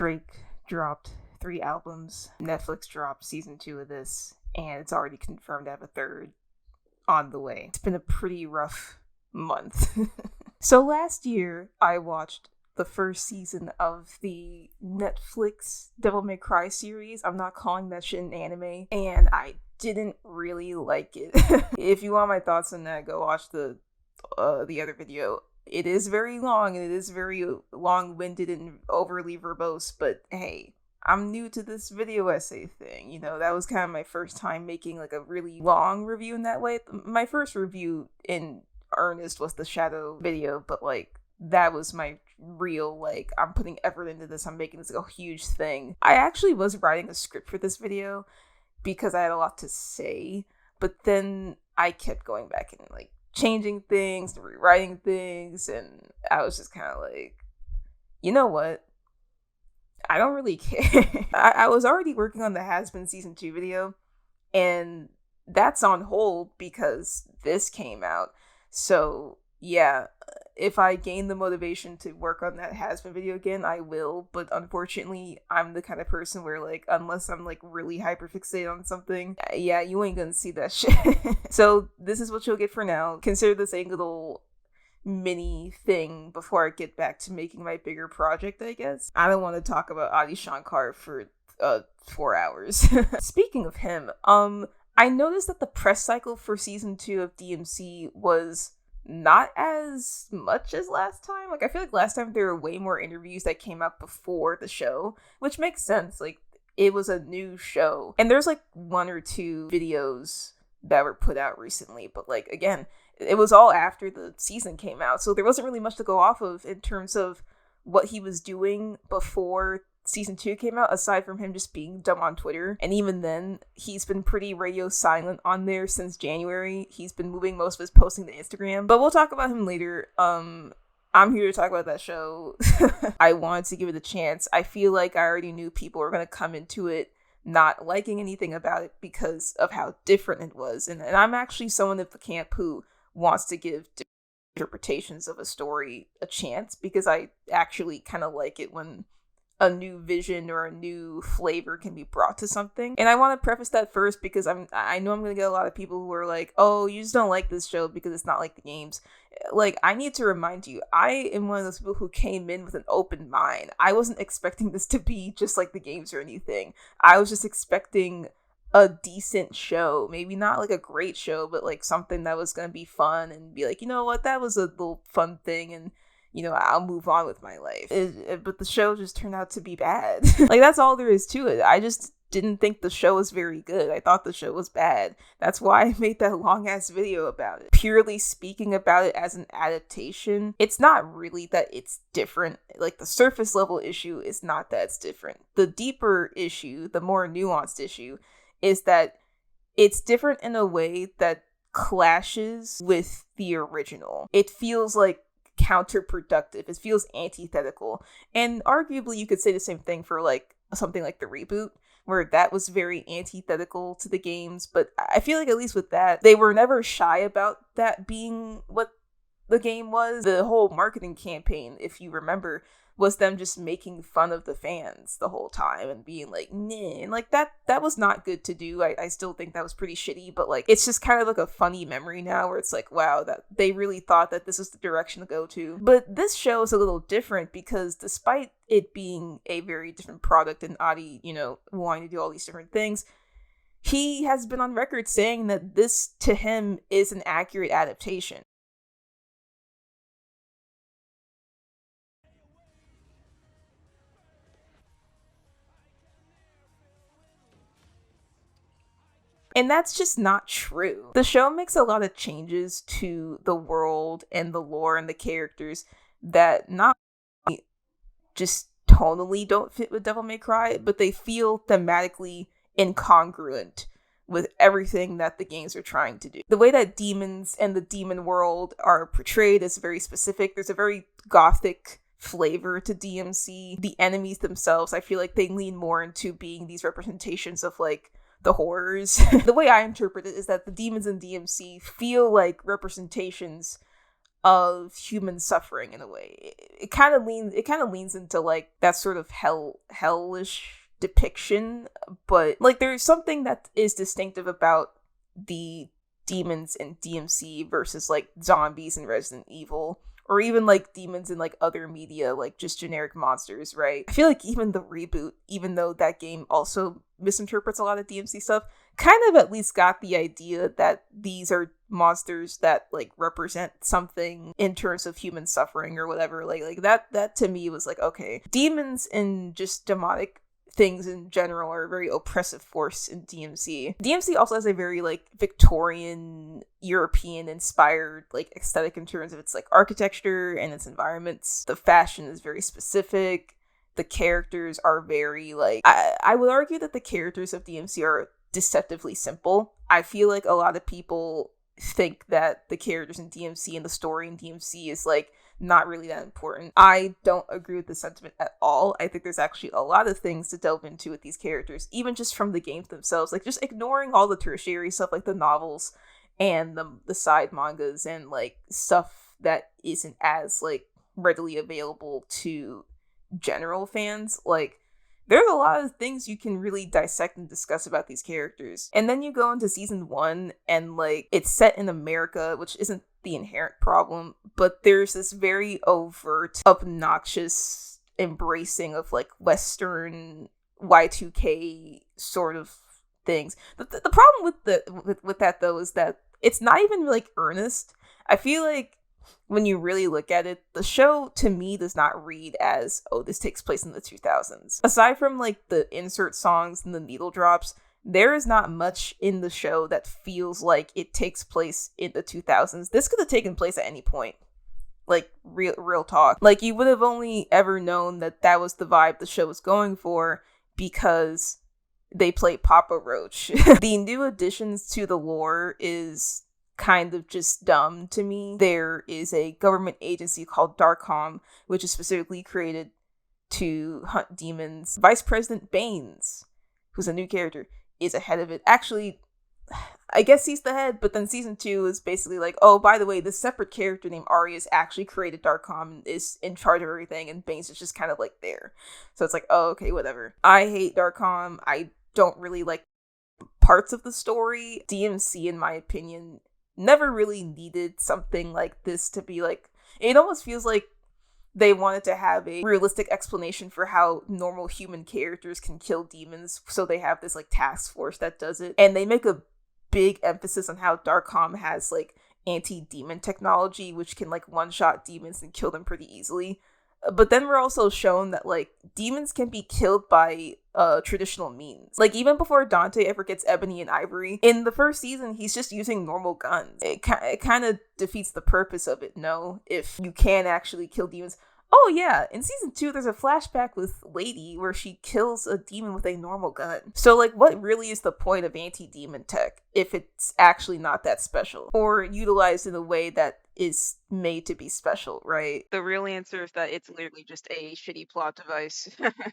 Drake dropped 3 albums. Netflix dropped season 2 of this, and it's already confirmed to have a third on the way. It's been a pretty rough month. So last year, I watched the first season of the Netflix Devil May Cry series. I'm not calling that shit an anime, and I didn't really like it. If you want my thoughts on that, go watch the other video. It is very long, and it is very long-winded and overly verbose, but hey, I'm new to this video essay thing. You know, that was kind of my first time making like a really long review in that way. My first review in earnest was the Shadow video, but like that was my real, like, I'm putting effort into this, I'm making this like a huge thing. I actually was writing a script for this video because I had a lot to say, but then I kept going back and like changing things, rewriting things, and I was just kind of like, you know what? I don't really care. I was already working on the Has Been Season 2 video, and that's on hold because this came out. So yeah, if I gain the motivation to work on that Has Been video again, I will. But unfortunately, I'm the kind of person where like, unless I'm like really hyperfixated on something, yeah, you ain't gonna see that shit. So this is what you'll get for now. Consider this a little mini thing before I get back to making my bigger project, I guess. I don't want to talk about Adi Shankar for 4 hours. Speaking of him, I noticed that the press cycle for season 2 of DMC was not as much as last time. Like, I feel like last time there were way more interviews that came out before the show, which makes sense. Like, it was a new show. And there's like 1 or 2 videos that were put out recently, but like, again, it was all after the season came out, so there wasn't really much to go off of in terms of what he was doing before season 2 came out, aside from him just being dumb on Twitter. And even then, he's been pretty radio silent on there since January. He's been moving most of his posting to Instagram, but we'll talk about him later. I'm here to talk about that show. I wanted to give it a chance. I feel like I already knew people were going to come into it not liking anything about it because of how different it was. And I'm actually someone of the camp who wants to give interpretations of a story a chance, because I actually kind of like it when a new vision or a new flavor can be brought to something. And I want to preface that first because I know I'm going to get a lot of people who are like, oh, you just don't like this show because it's not like the games. Like, I need to remind you, I am one of those people who came in with an open mind. I wasn't expecting this to be just like the games or anything. I was just expecting a decent show, maybe not like a great show, but like something that was going to be fun and be like, you know what, that was a little fun thing, and you know, I'll move on with my life. But the show just turned out to be bad. Like, that's all there is to it. I just didn't think the show was very good. I thought the show was bad. That's why I made that long ass video about it. Purely speaking about it as an adaptation, it's not really that it's different. Like, the surface level issue is not that it's different. The deeper issue, the more nuanced issue, is that it's different in a way that clashes with the original. It feels like counterproductive. It feels antithetical. And arguably you could say the same thing for like something like the reboot, where that was very antithetical to the games. But I feel like at least with that, they were never shy about that being what the game was. The whole marketing campaign, if you remember, was them just making fun of the fans the whole time and being like, nah, and like that was not good to do. I still think that was pretty shitty, but like, it's just kind of like a funny memory now where it's like, wow, that they really thought that this was the direction to go to. But this show is a little different because despite it being a very different product and Adi, you know, wanting to do all these different things, he has been on record saying that this to him is an accurate adaptation. And that's just not true. The show makes a lot of changes to the world and the lore and the characters that not only just tonally don't fit with Devil May Cry, but they feel thematically incongruent with everything that the games are trying to do. The way that demons and the demon world are portrayed is very specific. There's a very gothic flavor to DMC. The enemies themselves, I feel like they lean more into being these representations of like the horrors. The way I interpret it is that the demons in DMC feel like representations of human suffering in a way. It kind of leans into like that sort of hellish depiction, but like there's something that is distinctive about the demons in DMC versus like zombies in Resident Evil, or even like demons in like other media, like just generic monsters, right? I feel like even the reboot, even though that game also misinterprets a lot of DMC stuff, kind of at least got the idea that these are monsters that like represent something in terms of human suffering or whatever. Like that to me was like, okay, demons and just demonic things in general are a very oppressive force in DMC. DMC also has a very like Victorian, European inspired like aesthetic in terms of its like architecture and its environments. The fashion is very specific. The characters are very like, I would argue that the characters of DMC are deceptively simple. I feel like a lot of people think that the characters in DMC and the story in DMC is like not really that important. I don't agree with the sentiment at all. I think there's actually a lot of things to delve into with these characters, even just from the games themselves, like just ignoring all the tertiary stuff like the novels and the side mangas and like stuff that isn't as like readily available to general fans. Like there's a lot of things you can really dissect and discuss about these characters. And then you go into season 1 and like it's set in America, which isn't the inherent problem, but there's this very overt, obnoxious embracing of like Western Y2K sort of things. The problem with that though is that it's not even like earnest. I feel like when you really look at it, the show to me does not read as, oh, this takes place in the 2000s. Aside from like the insert songs and the needle drops, there is not much in the show that feels like it takes place in the 2000s. This could have taken place at any point. Like, real talk. Like, you would have only ever known that that was the vibe the show was going for because they play Papa Roach. The new additions to the lore is kind of just dumb to me. There is a government agency called Darkcom, which is specifically created to hunt demons. Vice President Baines, who's a new character, is ahead of it. Actually, I guess he's the head, but then season 2 is basically like, oh, by the way, this separate character named Ari has actually created Darkcom and is in charge of everything, and Baines is just kind of like there. So it's like, oh, okay, whatever. I hate Darkcom. I don't really like parts of the story. DMC, in my opinion, never really needed something like this to be like, it almost feels like they wanted to have a realistic explanation for how normal human characters can kill demons, so they have this like task force that does it, and they make a big emphasis on how Darkcom has like anti-demon technology, which can like one-shot demons and kill them pretty easily. But then we're also shown that like demons can be killed by traditional means. Like even before Dante ever gets Ebony and Ivory, in the first season, he's just using normal guns. It kind of defeats the purpose of it, no? If you can actually kill demons. Oh yeah, in season 2, there's a flashback with Lady where she kills a demon with a normal gun. So like, what really is the point of anti-demon tech if it's actually not that special? Or utilized in a way that is made to be special, right? The real answer is that it's literally just a shitty plot device.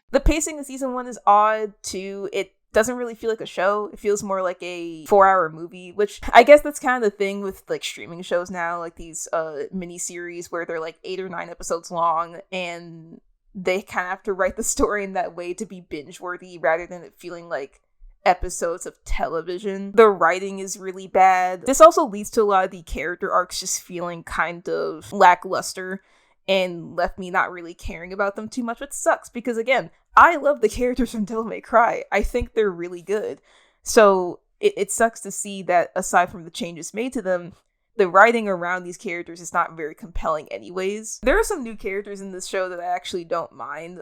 The pacing of season 1 is odd too. It doesn't really feel like a show. It feels more like a 4-hour movie, which I guess that's kind of the thing with like streaming shows now, like these mini series where they're like 8 or 9 episodes long, and they kind of have to write the story in that way to be binge worthy rather than it feeling like episodes of television. The writing is really bad. This also leads to a lot of the character arcs just feeling kind of lackluster and left me not really caring about them too much, which sucks because again, I love the characters from Devil May Cry. I think they're really good. So it sucks to see that aside from the changes made to them, the writing around these characters is not very compelling anyways. There are some new characters in this show that I actually don't mind.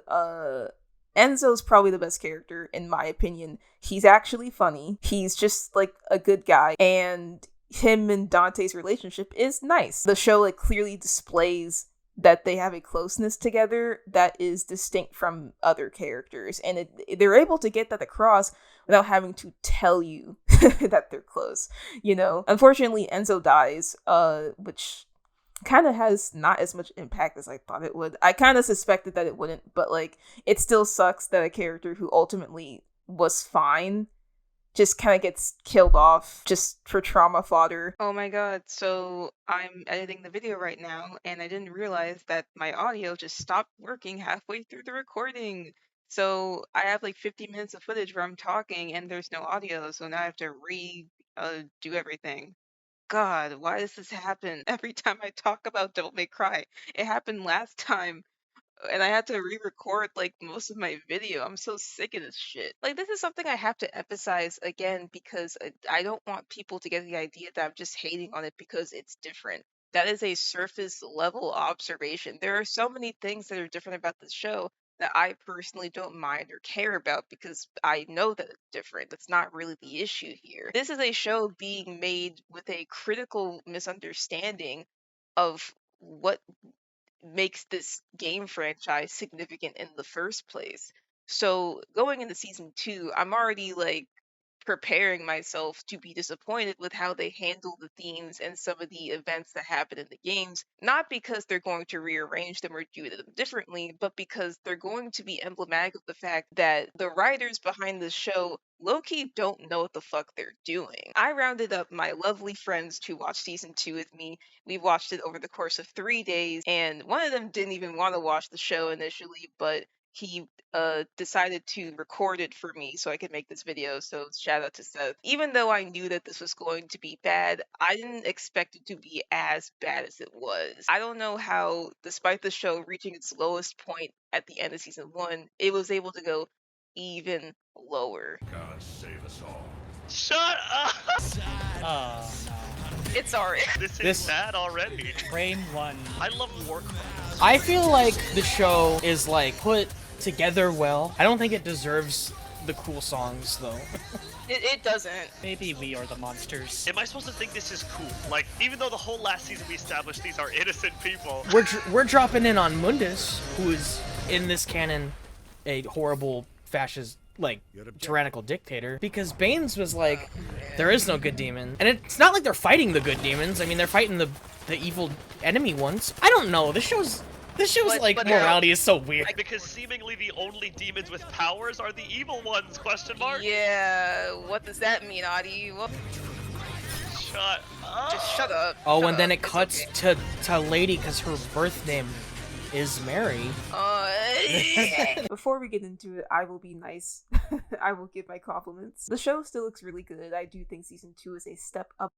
Enzo's probably the best character, in my opinion. He's actually funny. He's just, like, a good guy. And him and Dante's relationship is nice. The show, like, clearly displays that they have a closeness together that is distinct from other characters. And they're able to get that across without having to tell you that they're close, you know? Unfortunately, Enzo dies, which kind of has not as much impact as I thought it would. I kind of suspected that it wouldn't, but like it still sucks that a character who ultimately was fine just kind of gets killed off just for trauma fodder. Oh my god, so I'm editing the video right now, and I didn't realize that my audio just stopped working halfway through the recording. So I have like 50 minutes of footage where I'm talking and there's no audio, so now I have to do everything. God, why does this happen every time I talk about Devil May Cry? It happened last time, and I had to re-record like most of my video. I'm so sick of this shit. Like, this is something I have to emphasize again because I don't want people to get the idea that I'm just hating on it because it's different. That is a surface level observation. There are so many things that are different about this show that I personally don't mind or care about because I know that it's different. That's not really the issue here. This is a show being made with a critical misunderstanding of what makes this game franchise significant in the first place. So going into season 2, I'm already like preparing myself to be disappointed with how they handle the themes and some of the events that happen in the games, not because they're going to rearrange them or do them differently, but because they're going to be emblematic of the fact that the writers behind the show low-key don't know what the fuck they're doing. I rounded up my lovely friends to watch season 2 with me. We watched it over the course of 3 days, and one of them didn't even want to watch the show initially, but he decided to record it for me so I could make this video, so shout out to Seth. Even though I knew that this was going to be bad, I didn't expect it to be as bad as it was. I don't know how, despite the show reaching its lowest point at the end of season 1, it was able to go even lower. God save us all. Shut up! Oh, no. It's alright. This is bad already. Frame 1. I love Warcraft. I feel like the show is like put together well. I don't think it deserves the cool songs though. It doesn't. Maybe we are the monsters. Am I supposed to think this is cool? Like, even though the whole last season we established these are innocent people. We're dropping in on Mundus, who is in this canon a horrible fascist, like, tyrannical dictator, because Baines was like, there is no good demon. And it's not like they're fighting the good demons. I mean, they're fighting the evil enemy ones. I don't know. This show's like morality is so weird. Because seemingly the only demons with powers are the evil ones, question mark? Yeah, what does that mean, Adi? What? Shut up. Just shut up. Oh, Shut and then up. it cuts to Lady because her birth name is Mary. Before we get into it, I will be nice. I will give my compliments. The show still looks really good. I do think season 2 is a step up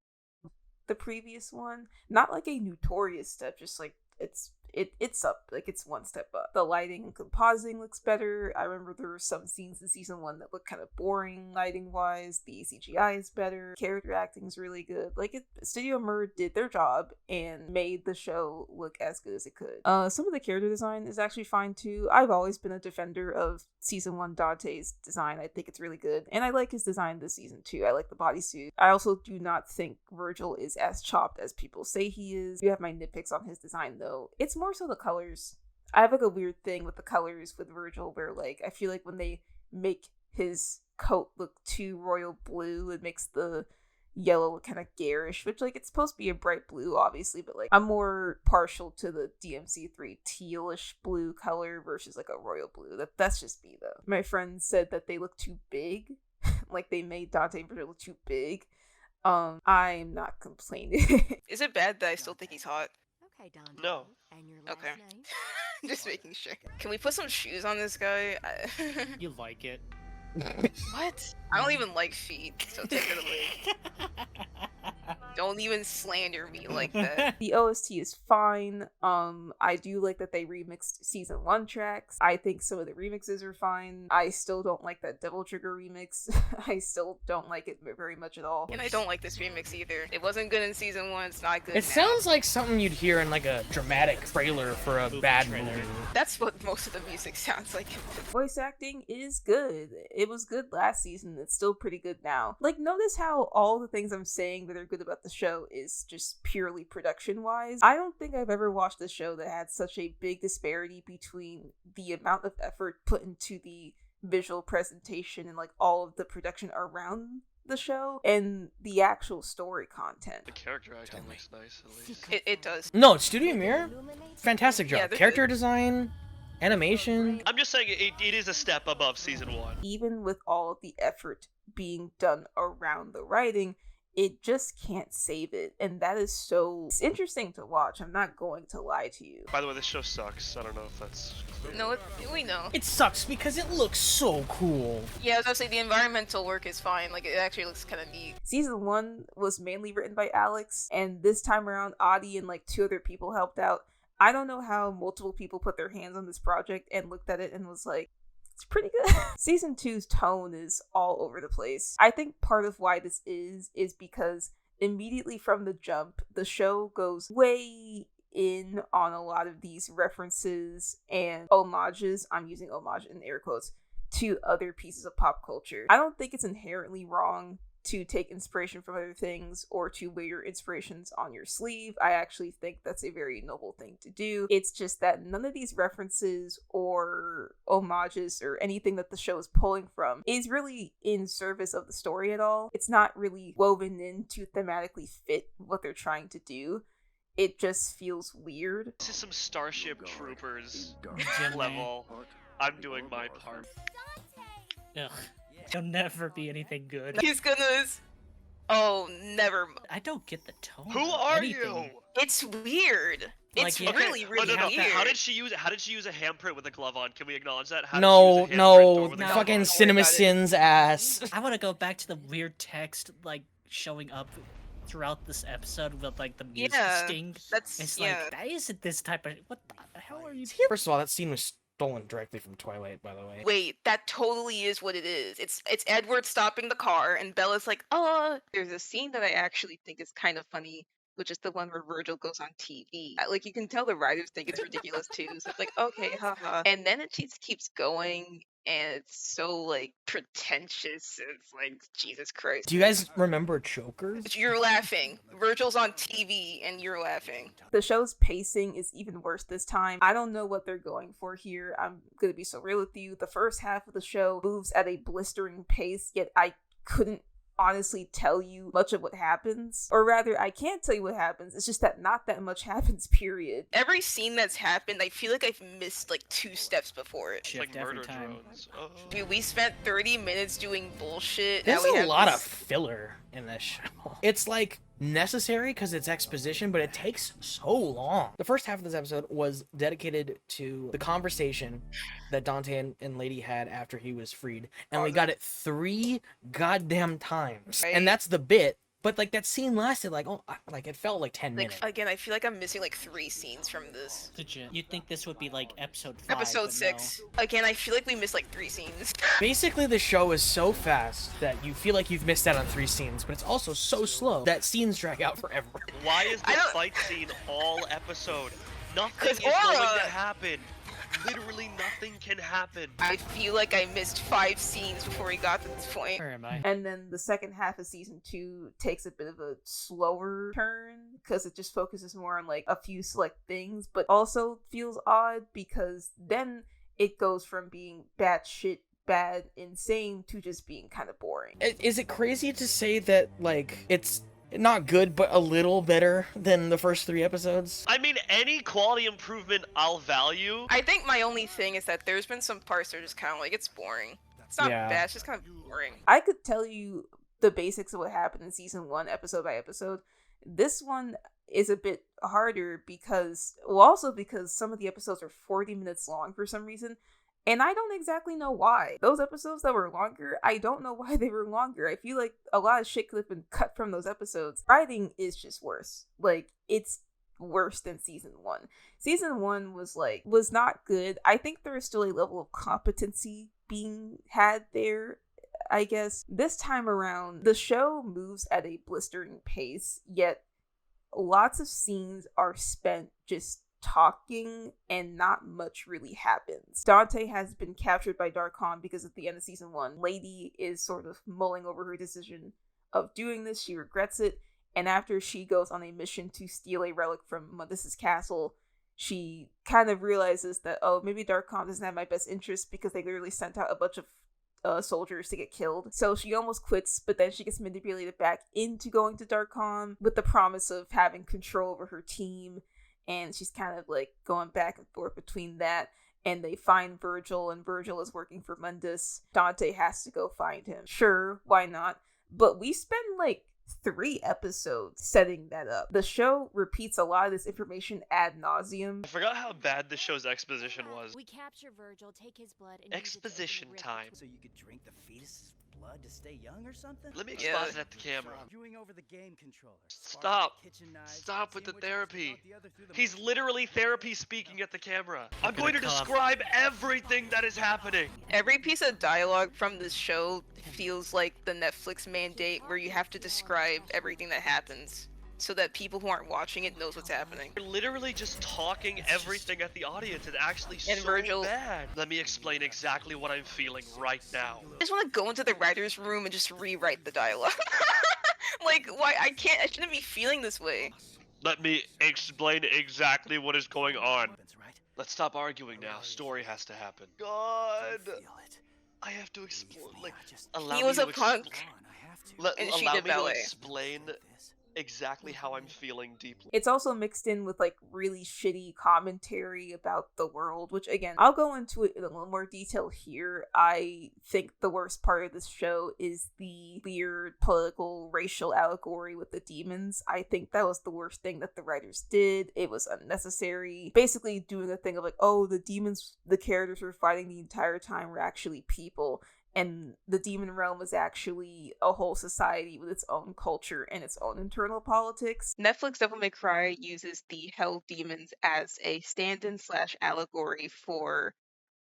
the previous one. Not like a notorious step, just like it's up, like it's one step up. The lighting and compositing looks better. I remember there were some scenes in season 1 that looked kind of boring lighting wise. The CGI is better. Character acting is really good. Like Studio Mir did their job and made the show look as good as it could. Some of the character design is actually fine too. I've always been a defender of season 1 Dante's design. I think it's really good, and I like his design this season too. I like the bodysuit. I also do not think Virgil is as chopped as people say he is. You have my nitpicks on his design though. It's more so the colors. I have like a weird thing with the colors with Virgil where like I feel like when they make his coat look too royal blue, it makes the yellow look kind of garish, which like it's supposed to be a bright blue obviously, but like I'm more partial to the DMC3 tealish blue color versus like a royal blue. That's just me though. My friend said that they look too big. Like they made Dante and Virgil look too big. I'm not complaining. Is it bad that I still think he's hot? No. Okay. Just making sure. Can we put some shoes on this guy? You like it. What? I don't even like feet, so take it away. Don't even slander me like that. The OST is fine. I do like that they remixed season 1 tracks. I think some of the remixes are fine. I still don't like that Devil Trigger remix. I still don't like it very much at all. And I don't like this remix either. It wasn't good in season 1, it's not good It now. sounds like something you'd hear in like a dramatic trailer for a bad movie. That's what most of the music sounds like. Voice acting is good. It was good last season. It's still pretty good now. Like, notice how all the things I'm saying that are good about the show is just purely production wise. I don't think I've ever watched a show that had such a big disparity between the amount of effort put into the visual presentation and like all of the production around the show and the actual story content. The character acting looks nice, at least. It does. No, Studio Mir, fantastic job. Yeah, they're Character good. design, animation. I'm just saying it is a step above season 1. Even with all of the effort being done around the writing, it just can't save it. And that is so it's interesting to watch. I'm not going to lie to you. By the way, this show sucks. I don't know if that's clear. No, we know. It sucks because it looks so cool. Yeah, I was gonna say the environmental work is fine. Like, it actually looks kind of neat. Season 1 was mainly written by Alex, and this time around, Adi and like 2 other people helped out. I don't know how multiple people put their hands on this project and looked at it and was like, it's pretty good. Season 2's tone is all over the place. I think part of why this is because immediately from the jump, the show goes way in on a lot of these references and homages. I'm using homage in air quotes to other pieces of pop culture. I don't think it's inherently wrong to take inspiration from other things or to wear your inspirations on your sleeve. I actually think that's a very noble thing to do. It's just that none of these references or homages or anything that the show is pulling from is really in service of the story at all. It's not really woven in to thematically fit what they're trying to do. It just feels weird. This is some Starship Troopers Jimmy. level. I'm doing my part. Ugh. He'll never be anything good. He's gonna. Oh, never. I don't get the tone. Who of are anything. you? It's weird. It's Like, really, Oh, really no. weird. How did she use it? How did she use a handprint with a glove on? Can we acknowledge that? How No, did she use a handprint no, with a glove fucking on? Cinema about it. Sins ass. I want to go back to the weird text like showing up throughout this episode with like the music Yeah, sting. that's It's yeah. like that isn't this type of what the hell are you? First of all, that scene was stolen directly from Twilight, by the way. Wait, that totally is what it is. It's Edward stopping the car, and Bella's like, "Oh." There's a scene that I actually think is kind of funny, which is the one where Virgil goes on TV. Like, you can tell the writers think it's ridiculous too. So it's like, okay, haha. And then it just keeps going, and it's so like pretentious. It's like, Jesus Christ. Do you guys remember Chokers? You're laughing. Virgil's on TV, and you're laughing. The show's pacing is even worse this time. I don't know what they're going for here. I'm gonna be so real with you. The first half of the show moves at a blistering pace, yet I couldn't honestly tell you much of what happens. Or rather, I can't tell you what happens. It's just that not that much happens, period. Every scene that's happened, I feel like I've missed like 2 steps before it. It's like Shift every murder time. drones. Oh. Dude, we spent 30 minutes doing bullshit. There's Now we a have lot this- of filler in this show. It's like necessary because it's exposition, but it takes so long. The first half of this episode was dedicated to the conversation that Dante and Lady had after he was freed, and we got it 3 goddamn times. Right. And that's the bit. But like that scene lasted like it felt like 10 Like, minutes. again, I feel like I'm missing like 3 scenes from this. Legit. You'd think this would be like episode 5. Episode but 6. Again, I feel like we missed like 3 scenes. Basically, the show is so fast that you feel like you've missed out on 3 scenes, but it's also so slow that scenes drag out forever. Why is I the don't- fight scene all episode? Nothing 'Cause is going Aura- to happen. Literally nothing can happen. I feel like I missed 5 scenes before we got to this no. point. Where am I? And then the second half of season 2 takes a bit of a slower turn because it just focuses more on like a few select things, but also feels odd because then it goes from being batshit bad, insane to just being kind of boring. Is it crazy to say that like it's not good, but a little better than the first 3 episodes? I mean, any quality improvement I'll value. I think my only thing is that there's been some parts that are just kind of like, it's boring. It's not Yeah. bad, it's just kind of boring. I could tell you the basics of what happened in season 1 episode by episode. This one is a bit harder because some of the episodes are 40 minutes long for some reason. And I don't exactly know why. Those episodes that were longer, I don't know why they were longer. I feel like a lot of shit could have been cut from those episodes. Writing is just worse. Like, it's worse than season 1. Season 1 was not good. I think there is still a level of competency being had there, I guess. This time around, the show moves at a blistering pace, yet lots of scenes are spent just talking and not much really happens. Dante has been captured by Darkon because at the end of season 1, Lady is sort of mulling over her decision of doing this. She regrets it, and after she goes on a mission to steal a relic from Mundus's castle, she kind of realizes that, oh, maybe Darkon doesn't have my best interest because they literally sent out a bunch of soldiers to get killed. So she almost quits, but then she gets manipulated back into going to Darkon with the promise of having control over her team. And she's kind of like going back and forth between that. and they find Virgil, and Virgil is working for Mundus. Dante has to go find him. Sure, why not? But we spend like 3 episodes setting that up. The show repeats a lot of this information ad nauseum. I forgot how bad the show's exposition was. We capture Virgil, take his blood, and Exposition time. So you could drink the fetus's blood to stay young or something? Let me exposit at the camera. Viewing over the game controller. Stop. Kitchen knives, Stop with the sandwiches, therapy. out the other through the He's literally therapy speaking at the camera. I'm going to gonna cough. describe everything that is happening. Every piece of dialogue from this show feels like the Netflix mandate where you have to describe everything that happens so that people who aren't watching it knows what's happening. You're literally just talking everything at the audience. It's actually And so Virgil- bad. Let me explain exactly what I'm feeling right now. I just want to go into the writer's room and just rewrite the dialogue. Like, why? I shouldn't be feeling this way. Let me explain exactly what is going on. happens, right? Let's stop arguing now. Story has to happen. God. Feel it. I have to explain. Like, I just allow He me was to a punk. Come on, I have to. Let, And she allow did me to ballet. explain This. exactly how I'm feeling deeply. It's also mixed in with like really shitty commentary about the world, which again, I'll go into it in a little more detail here. I think the worst part of this show is the weird political racial allegory with the demons. I think that was the worst thing that the writers did. It was unnecessary. Basically doing a thing of like, oh, the demons the characters were fighting the entire time were actually people. And the demon realm is actually a whole society with its own culture and its own internal politics. Netflix Devil May Cry uses the Hell Demons as a stand-in / allegory for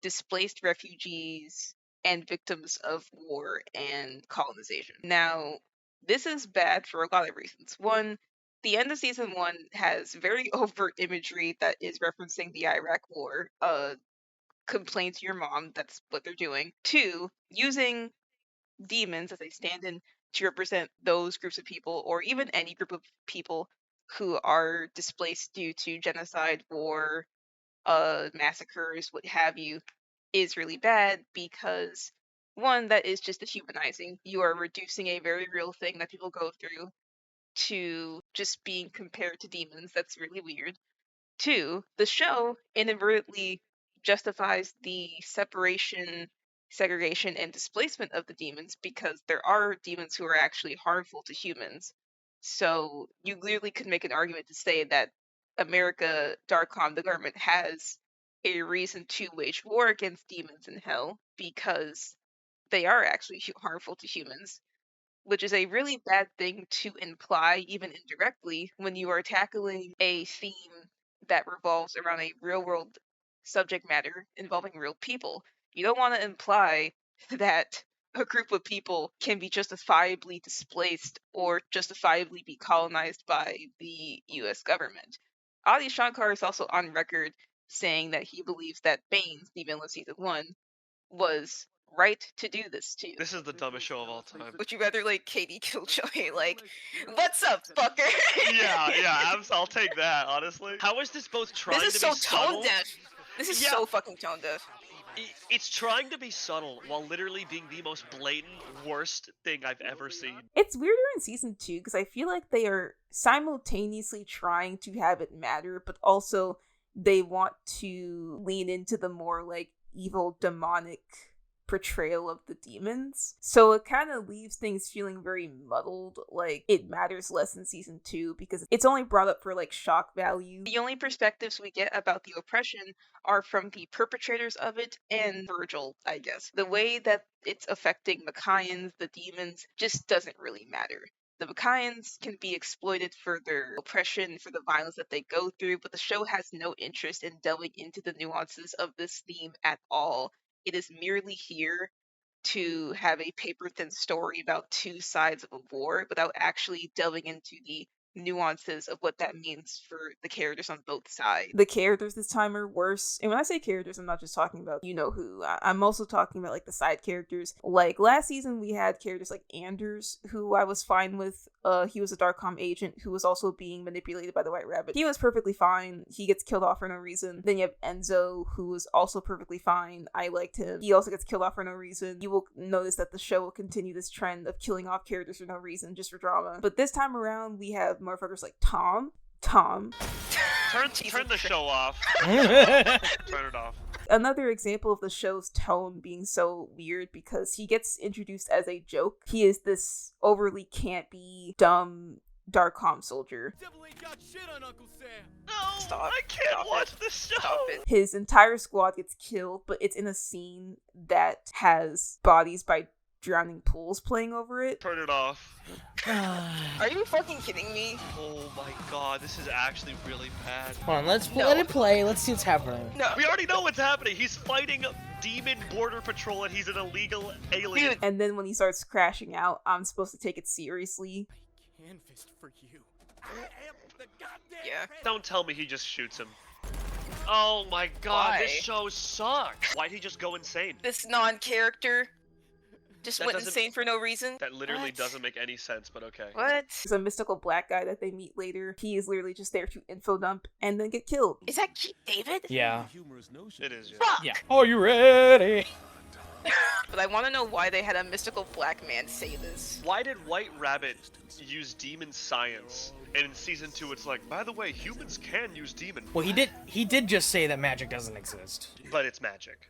displaced refugees and victims of war and colonization. Now, this is bad for a lot of reasons. One, the end of season 1 has very overt imagery that is referencing the Iraq War. Complain to your mom, that's what they're doing. 2, using demons as a stand-in to represent those groups of people, or even any group of people who are displaced due to genocide, war, massacres, what have you, is really bad because, one, that is just dehumanizing. You are reducing a very real thing that people go through to just being compared to demons. That's really weird. 2, the show inadvertently justifies the separation, segregation, and displacement of the demons because there are demons who are actually harmful to humans. So you literally could make an argument to say that America, Darkcom, the government, has a reason to wage war against demons in hell because they are actually harmful to humans, which is a really bad thing to imply, even indirectly, when you are tackling a theme that revolves around a real-world subject matter involving real people. You don't want to imply that a group of people can be justifiably displaced or justifiably be colonized by the US government. Adi Shankar is also on record saying that he believes that Baines, the villain of season 1, was right to do this too. This is the dumbest show of all time. Would you rather like Katie Killjoy, like, what's up, fucker? Yeah, I'll take that, honestly. How is this both trying This to is be so subtle? tone deaf. This is Yeah. so fucking tone deaf. It's trying to be subtle while literally being the most blatant, worst thing I've ever seen. It's weirder in season 2 because I feel like they are simultaneously trying to have it matter, but also they want to lean into the more like evil demonic portrayal of the demons. So it kind of leaves things feeling very muddled, like it matters less in season 2 because it's only brought up for like shock value. The only perspectives we get about the oppression are from the perpetrators of it and Virgil, I guess. The way that it's affecting Makaians, the demons, just doesn't really matter. The Makaians can be exploited for their oppression, for the violence that they go through, but the show has no interest in delving into the nuances of this theme at all. It is merely here to have a paper-thin story about two sides of a war without actually delving into the nuances of what that means for the characters on both sides. The characters this time are worse. And when I say characters, I'm not just talking about you know who. I'm also talking about like the side characters. Like last season we had characters like Anders, who I was fine with. He was a Darkcom agent who was also being manipulated by the White Rabbit. He was perfectly fine. He gets killed off for no reason. Then you have Enzo, who was also perfectly fine. I liked him. He also gets killed off for no reason. You will notice that the show will continue this trend of killing off characters for no reason, just for drama. But this time around, we have motherfuckers like Tom. Turn the show off. Turn it off. another example of the show's tone being so weird because he gets introduced as a joke. He is this overly campy, dumb Darkcom soldier. No, Stop. I can't Stop watch it. this show. Stop it. His entire squad gets killed, but it's in a scene that has bodies by drowning pools playing over it. Turn it off. Are you fucking kidding me? Oh my god, this is actually really bad. Hold on, let's No. let it play. Let's see what's happening. No. We already know what's happening. He's fighting demon border patrol and he's an illegal alien. Dude. And then when he starts crashing out, I'm supposed to take it seriously. Canvassed for you. Yeah. Don't tell me he just shoots him. Oh my god, this Why? show sucks. Why'd he just go insane? This non-character just That went doesn't- insane for no reason. That literally What? doesn't make any sense, but okay. What? There's a mystical black guy that they meet later. He is literally just there to info dump and then get killed. Is that Keith David? Yeah. It is, yeah. Fuck! Yeah. Are you ready? But I want to know why they had a mystical black man say this. Why did White Rabbit use demon science? And in season 2 it's like, by the way, humans can use demon. Well, he did just say that magic doesn't exist, But it's magic.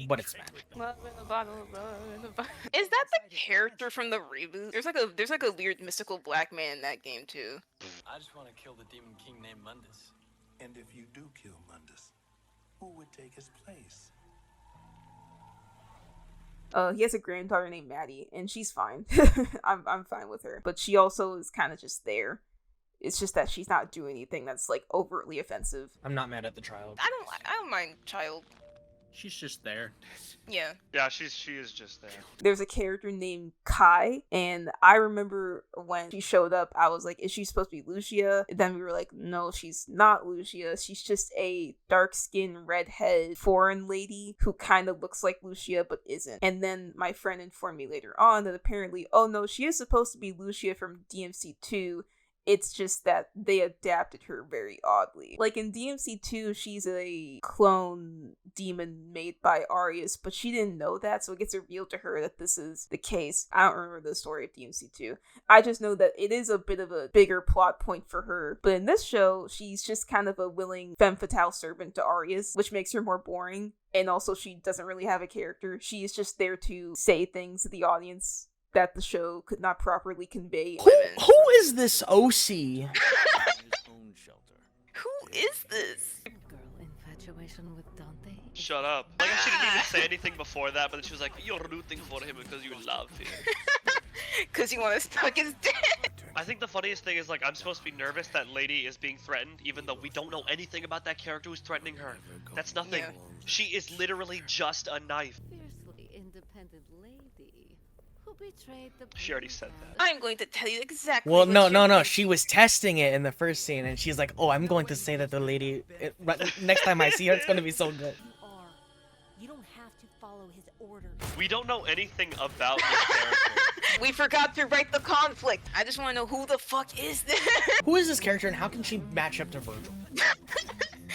but it's magic. Love in a bottle, love in a bottle. Is that the character from the reboot? There's like a weird mystical black man in that game too. I just want to kill the demon king named Mundus. And if you do kill Mundus, who would take his place? He has a granddaughter named Maddie, and she's fine. I'm fine with her. But she also is kind of just there. It's just that she's not doing anything that's like overtly offensive. I'm not mad at the child. I don't mind child. She's just there. Yeah. Yeah, she is just there. There's a character named Kai, and I remember when she showed up, I was like, is she supposed to be Lucia? And then we were like, no, she's not Lucia. She's just a dark-skinned, redhead foreign lady who kind of looks like Lucia but isn't. And then my friend informed me later on that apparently, oh no, she is supposed to be Lucia from DMC2. It's just that they adapted her very oddly. Like in DMC2, she's a clone demon made by Arius, but she didn't know that, so it gets revealed to her that this is the case. I don't remember the story of DMC2. I just know that it is a bit of a bigger plot point for her. But in this show, she's just kind of a willing femme fatale servant to Arius, which makes her more boring. And also, she doesn't really have a character. She is just there to say things to the audience that the show could not properly convey. Who is this OC? Who is this? Girl infatuation with Dante. Shut up. Like, she didn't even say anything before that, but then she was like, you're rooting for him because you love him. Cause you want to suck his dick. I think the funniest thing is, like, I'm supposed to be nervous that lady is being threatened, even though we don't know anything about that character who's threatening her. That's nothing. Yeah. She is literally just a knife. Fiercely independent lady who betrayed the She already said that. I'm going to tell you exactly. Well, what no. you think. She was testing it in the first scene, and she's like, "Oh, I'm going to say that the lady. Next time I see her, it's gonna be so good." You are. You don't have to follow his orders. We don't know anything about this character. We forgot to write the conflict. I just want to know who the fuck is this. Who is this character, and how can she match up to Virgil?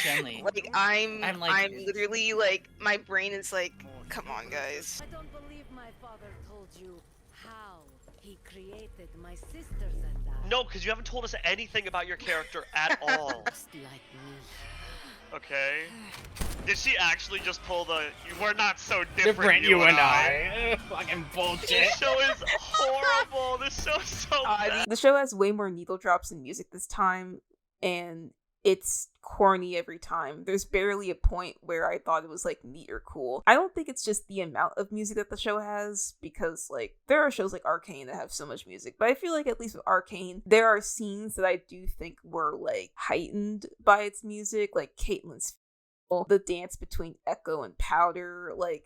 Generally. Like I'm like- literally like my brain is like, come on guys. I don't believe my father told you how he created my sisters and I. No, because you haven't told us anything about your character at all. Just like me. Okay. Did she actually just pull the "we're not so different, you and I. Fucking bullshit. This show is horrible. This show's so bad. The show has way more needle drops in music this time, and it's corny every time. There's barely a point where I thought it was like neat or cool. I don't think it's just the amount of music that the show has, because like there are shows like Arcane that have so much music, but I feel like at least with Arcane, there are scenes that I do think were like heightened by its music, like Caitlyn's the dance between Echo and Powder, like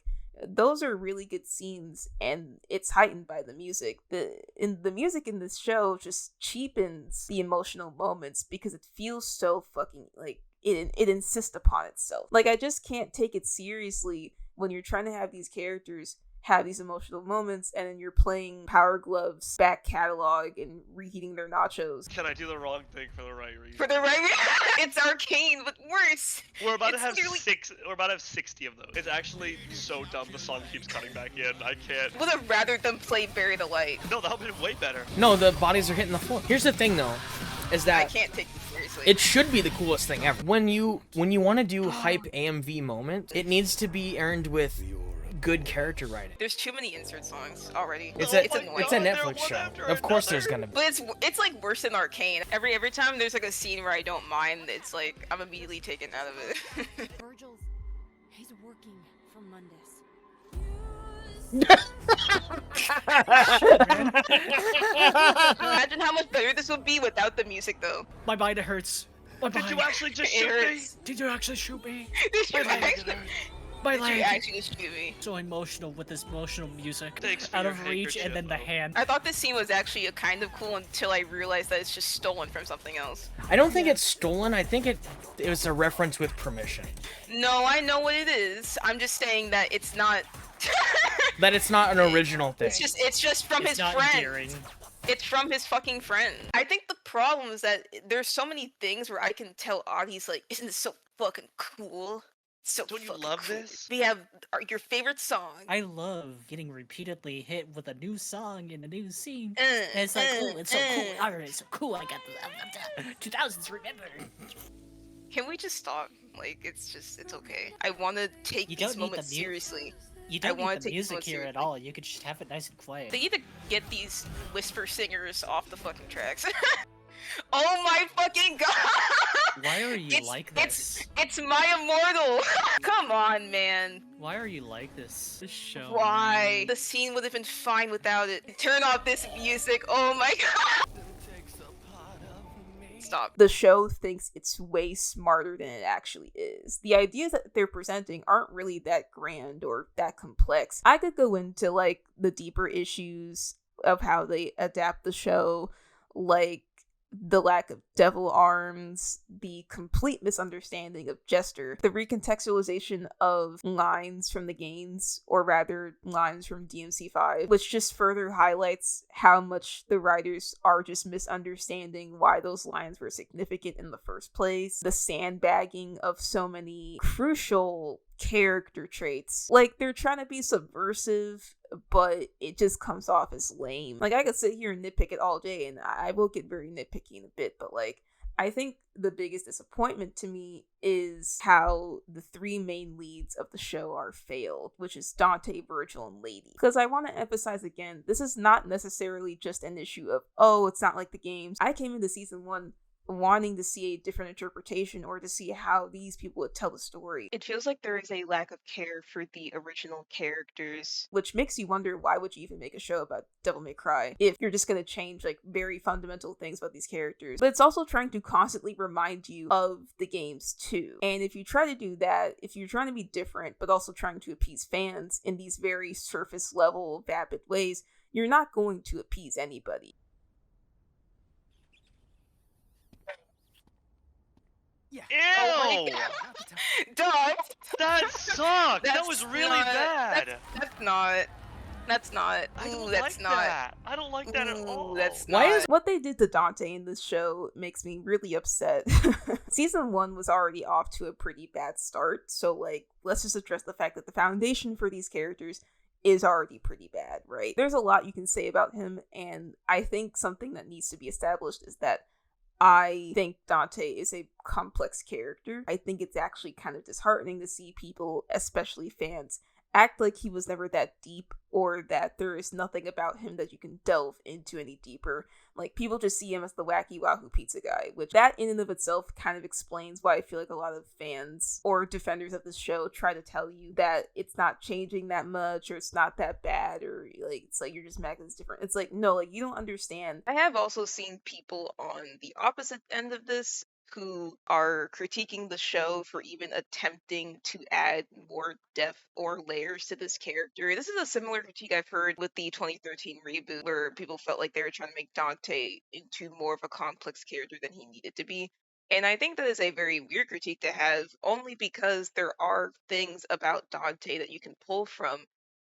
those are really good scenes, and it's heightened by the music. The music in this show just cheapens the emotional moments because it feels so fucking like it insists upon itself. Like I just can't take it seriously when you're trying to have these characters have these emotional moments, and then you're playing Power Glove's back catalog and reheating their nachos. Can I do the wrong thing for the right reason? For the right it's Arcane, but worse. We're about to It's have literally- 60 of those. It's actually so dumb. The song keeps cutting back in. I can't. Would have rather them play Bury the Light. No, that would have been way better. No, the bodies are hitting the floor. Here's the thing, though, is I that can't take this. seriously. It should be the coolest thing ever. When you want to do hype AMV moment, it needs to be earned with good character writing. There's too many insert songs already. It's annoying. a Netflix show. Of course there's gonna be. But it's like worse than Arcane. Every time there's like a scene where I don't mind, it's like I'm immediately taken out of it. Virgil's, he's working for Mundus. Imagine how much better this would be without the music, though. My mind hurts. My Did mind. you actually just It shoot me? hurts. Did you actually shoot me? Did you My leg. actually, My did you leg. actually just shoot me? So emotional with this emotional music. Thanks for Out your of reach, and then the handkerchief. hand. I thought this scene was actually a kind of cool until I realized that it's just stolen from something else. I don't think it's stolen. I think it was a reference with permission. No, I know what it is. I'm just saying that it's not. That it's not an original thing. It's just from It's his not friend. endearing. It's from his fucking friend. I think the problem is that there's so many things where I can tell Audie's like, isn't this so fucking cool? So Don't you fucking love cool. this? We have your favorite song. I love getting repeatedly hit with a new song in a new scene. Uh, And it's like, uh, oh, it's so cool. uh. Alright, it's so cool. I got the 2000s, remember. Can we just stop? Like, it's okay. I want to take You these don't need the moments mu- seriously. You I don't wanna need the take music this here at seriously. all. You could just have it nice and quiet. They need to get these whisper singers off the fucking tracks. Oh my fucking god! Why are you It's- like this? It's my immortal! Come on, man. Why are you like this? This show. Why? The scene would have been fine without it. Turn off this music. Oh my god. Stop. The show thinks it's way smarter than it actually is. The ideas that they're presenting aren't really that grand or that complex. I could go into like the deeper issues of how they adapt the show, like the lack of devil arms, the complete misunderstanding of Jester, the recontextualization of lines from the games, or rather lines from DMC5, which just further highlights how much the writers are just misunderstanding why those lines were significant in the first place, the sandbagging of so many crucial character traits. Like, they're trying to be subversive, but it just comes off as lame. Like, I could sit here and nitpick it all day, and I will get very nitpicky in a bit, but like, I think the biggest disappointment to me is how the three main leads of the show are failed, which is Dante, Virgil, and Lady. Because I want to emphasize again, this is not necessarily just an issue of, oh, it's not like the games. I came into season 1 wanting to see a different interpretation or to see how these people would tell the story, It feels like there is a lack of care for the original characters. which makes you wonder, why would you even make a show about Devil May Cry if you're just going to change like very fundamental things about these characters. But it's also trying to constantly remind you of the games too, and if you try to do that, if you're trying to be different but also trying to appease fans in these very surface level vapid ways, you're not going to appease anybody. Ew! Oh my God. That sucked! That That's was really not- bad! That's not. That's not. I don't Ooh, like that's not. that. I don't like that at Ooh, all. that's Why not. is what they did to Dante in this show makes me really upset. Season 1 was already off to a pretty bad start, so like, let's just address the fact that the foundation for these characters is already pretty bad, right? There's a lot you can say about him, and I think something that needs to be established is that I think Dante is a complex character. I think it's actually kind of disheartening to see people, especially fans, act like he was never that deep, or that there is nothing about him that you can delve into any deeper. Like, people just see him as the wacky Wahoo pizza guy, which that in and of itself kind of explains why I feel like a lot of fans or defenders of this show try to tell you that it's not changing that much, or it's not that bad, or like, it's like you're just mad 'cause it's different. It's like, no, like, you don't understand. I have also seen people on the opposite end of this who are critiquing the show for even attempting to add more depth or layers to this character. This is a similar critique I've heard with the 2013 reboot, where people felt like they were trying to make Dante into more of a complex character than he needed to be. And I think that is a very weird critique to have, only because there are things about Dante that you can pull from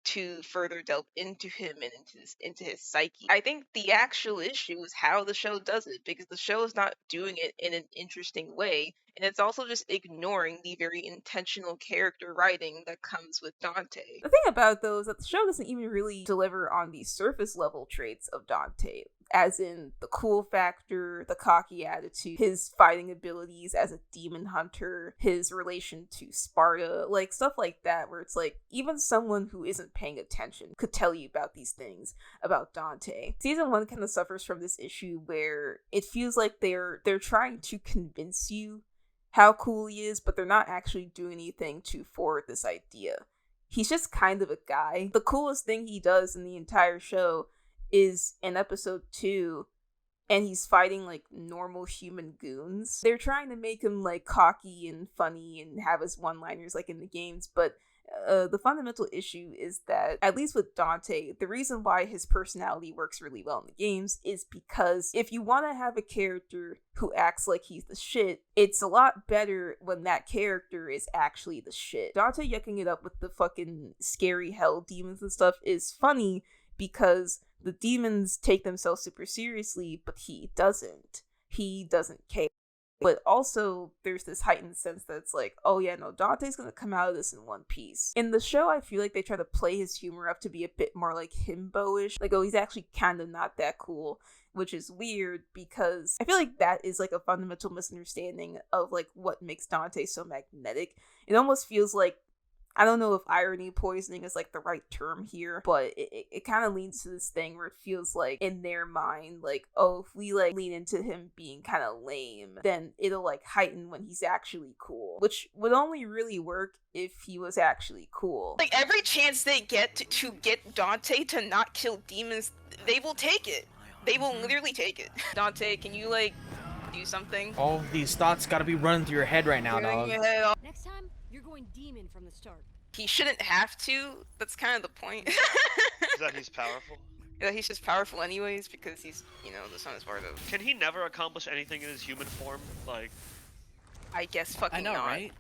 to further delve into him and into his psyche. I think the actual issue is how the show does it, because the show is not doing it in an interesting way, and it's also just ignoring the very intentional character writing that comes with Dante. The thing about those that the show doesn't even really deliver on the surface level traits of Dante. as in the cool factor, the cocky attitude, his fighting abilities as a demon hunter, his relation to Sparta, like stuff like that, where it's like even someone who isn't paying attention could tell you about these things about Dante. Season 1 kind of suffers from this issue where it feels like they're trying to convince you how cool he is, but they're not actually doing anything to forward this idea. He's just kind of a guy. The coolest thing he does in the entire show is in episode 2, and he's fighting like normal human goons. They're trying to make him like cocky and funny and have his one-liners like in the games, but the fundamental issue is that, at least with Dante, the reason why his personality works really well in the games is because if you want to have a character who acts like he's the shit, it's a lot better when that character is actually the shit. Dante yucking it up with the fucking scary hell demons and stuff is funny because the demons take themselves super seriously, but he doesn't. He doesn't care. But also, there's this heightened sense that it's like, oh yeah, no, Dante's gonna come out of this in one piece. In the show, I feel like they try to play his humor up to be a bit more like himbo-ish. Like, oh, he's actually kind of not that cool, which is weird because I feel like that is like a fundamental misunderstanding of like what makes Dante so magnetic. It almost feels like, I don't know if irony poisoning is like the right term here, but it kind of leads to this thing where it feels like in their mind, like, oh, if we like lean into him being kind of lame, then it'll like heighten when he's actually cool, which would only really work if he was actually cool. Like, every chance they get to get Dante to not kill demons, they will take it. They will literally take it. Dante, can you like do something? All of these thoughts gotta be running through your head right now, dog. Next time, you're going demon from the start. He shouldn't have to. That's kind of the point. Is that he's powerful? Yeah, he's just powerful anyways because he's, you know, the son is part of. Can he never accomplish anything in his human form? Like, I guess fucking I know, not. right?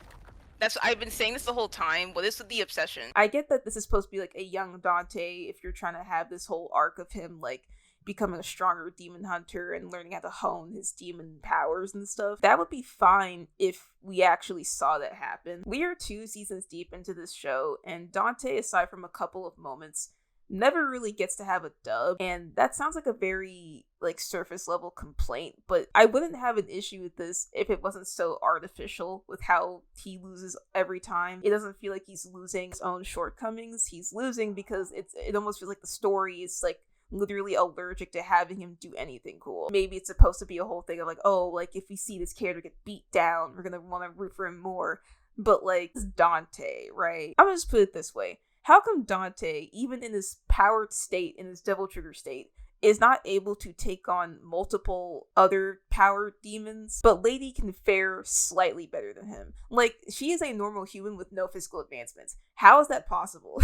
That's, I've been saying this the whole time. What is with the obsession? I get that this is supposed to be like a young Dante if you're trying to have this whole arc of him like becoming a stronger demon hunter and learning how to hone his demon powers and stuff. That would be fine if we actually saw that happen. We are 2 seasons deep into this show, and Dante, aside from a couple of moments, never really gets to have a dub, and that sounds like a very like surface level complaint, but I wouldn't have an issue with this if it wasn't so artificial with how he loses every time. It doesn't feel like he's losing his own shortcomings. He's losing because it almost feels like the story is like literally allergic to having him do anything cool. Maybe it's supposed to be a whole thing of like, oh, like if we see this character get beat down, we're gonna want to root for him more. But like, it's Dante, right? I'm gonna just put it this way. How come Dante, even in his powered state, in his Devil Trigger state, is not able to take on multiple other powered demons, but Lady can fare slightly better than him? Like, she is a normal human with no physical advancements. How is that possible?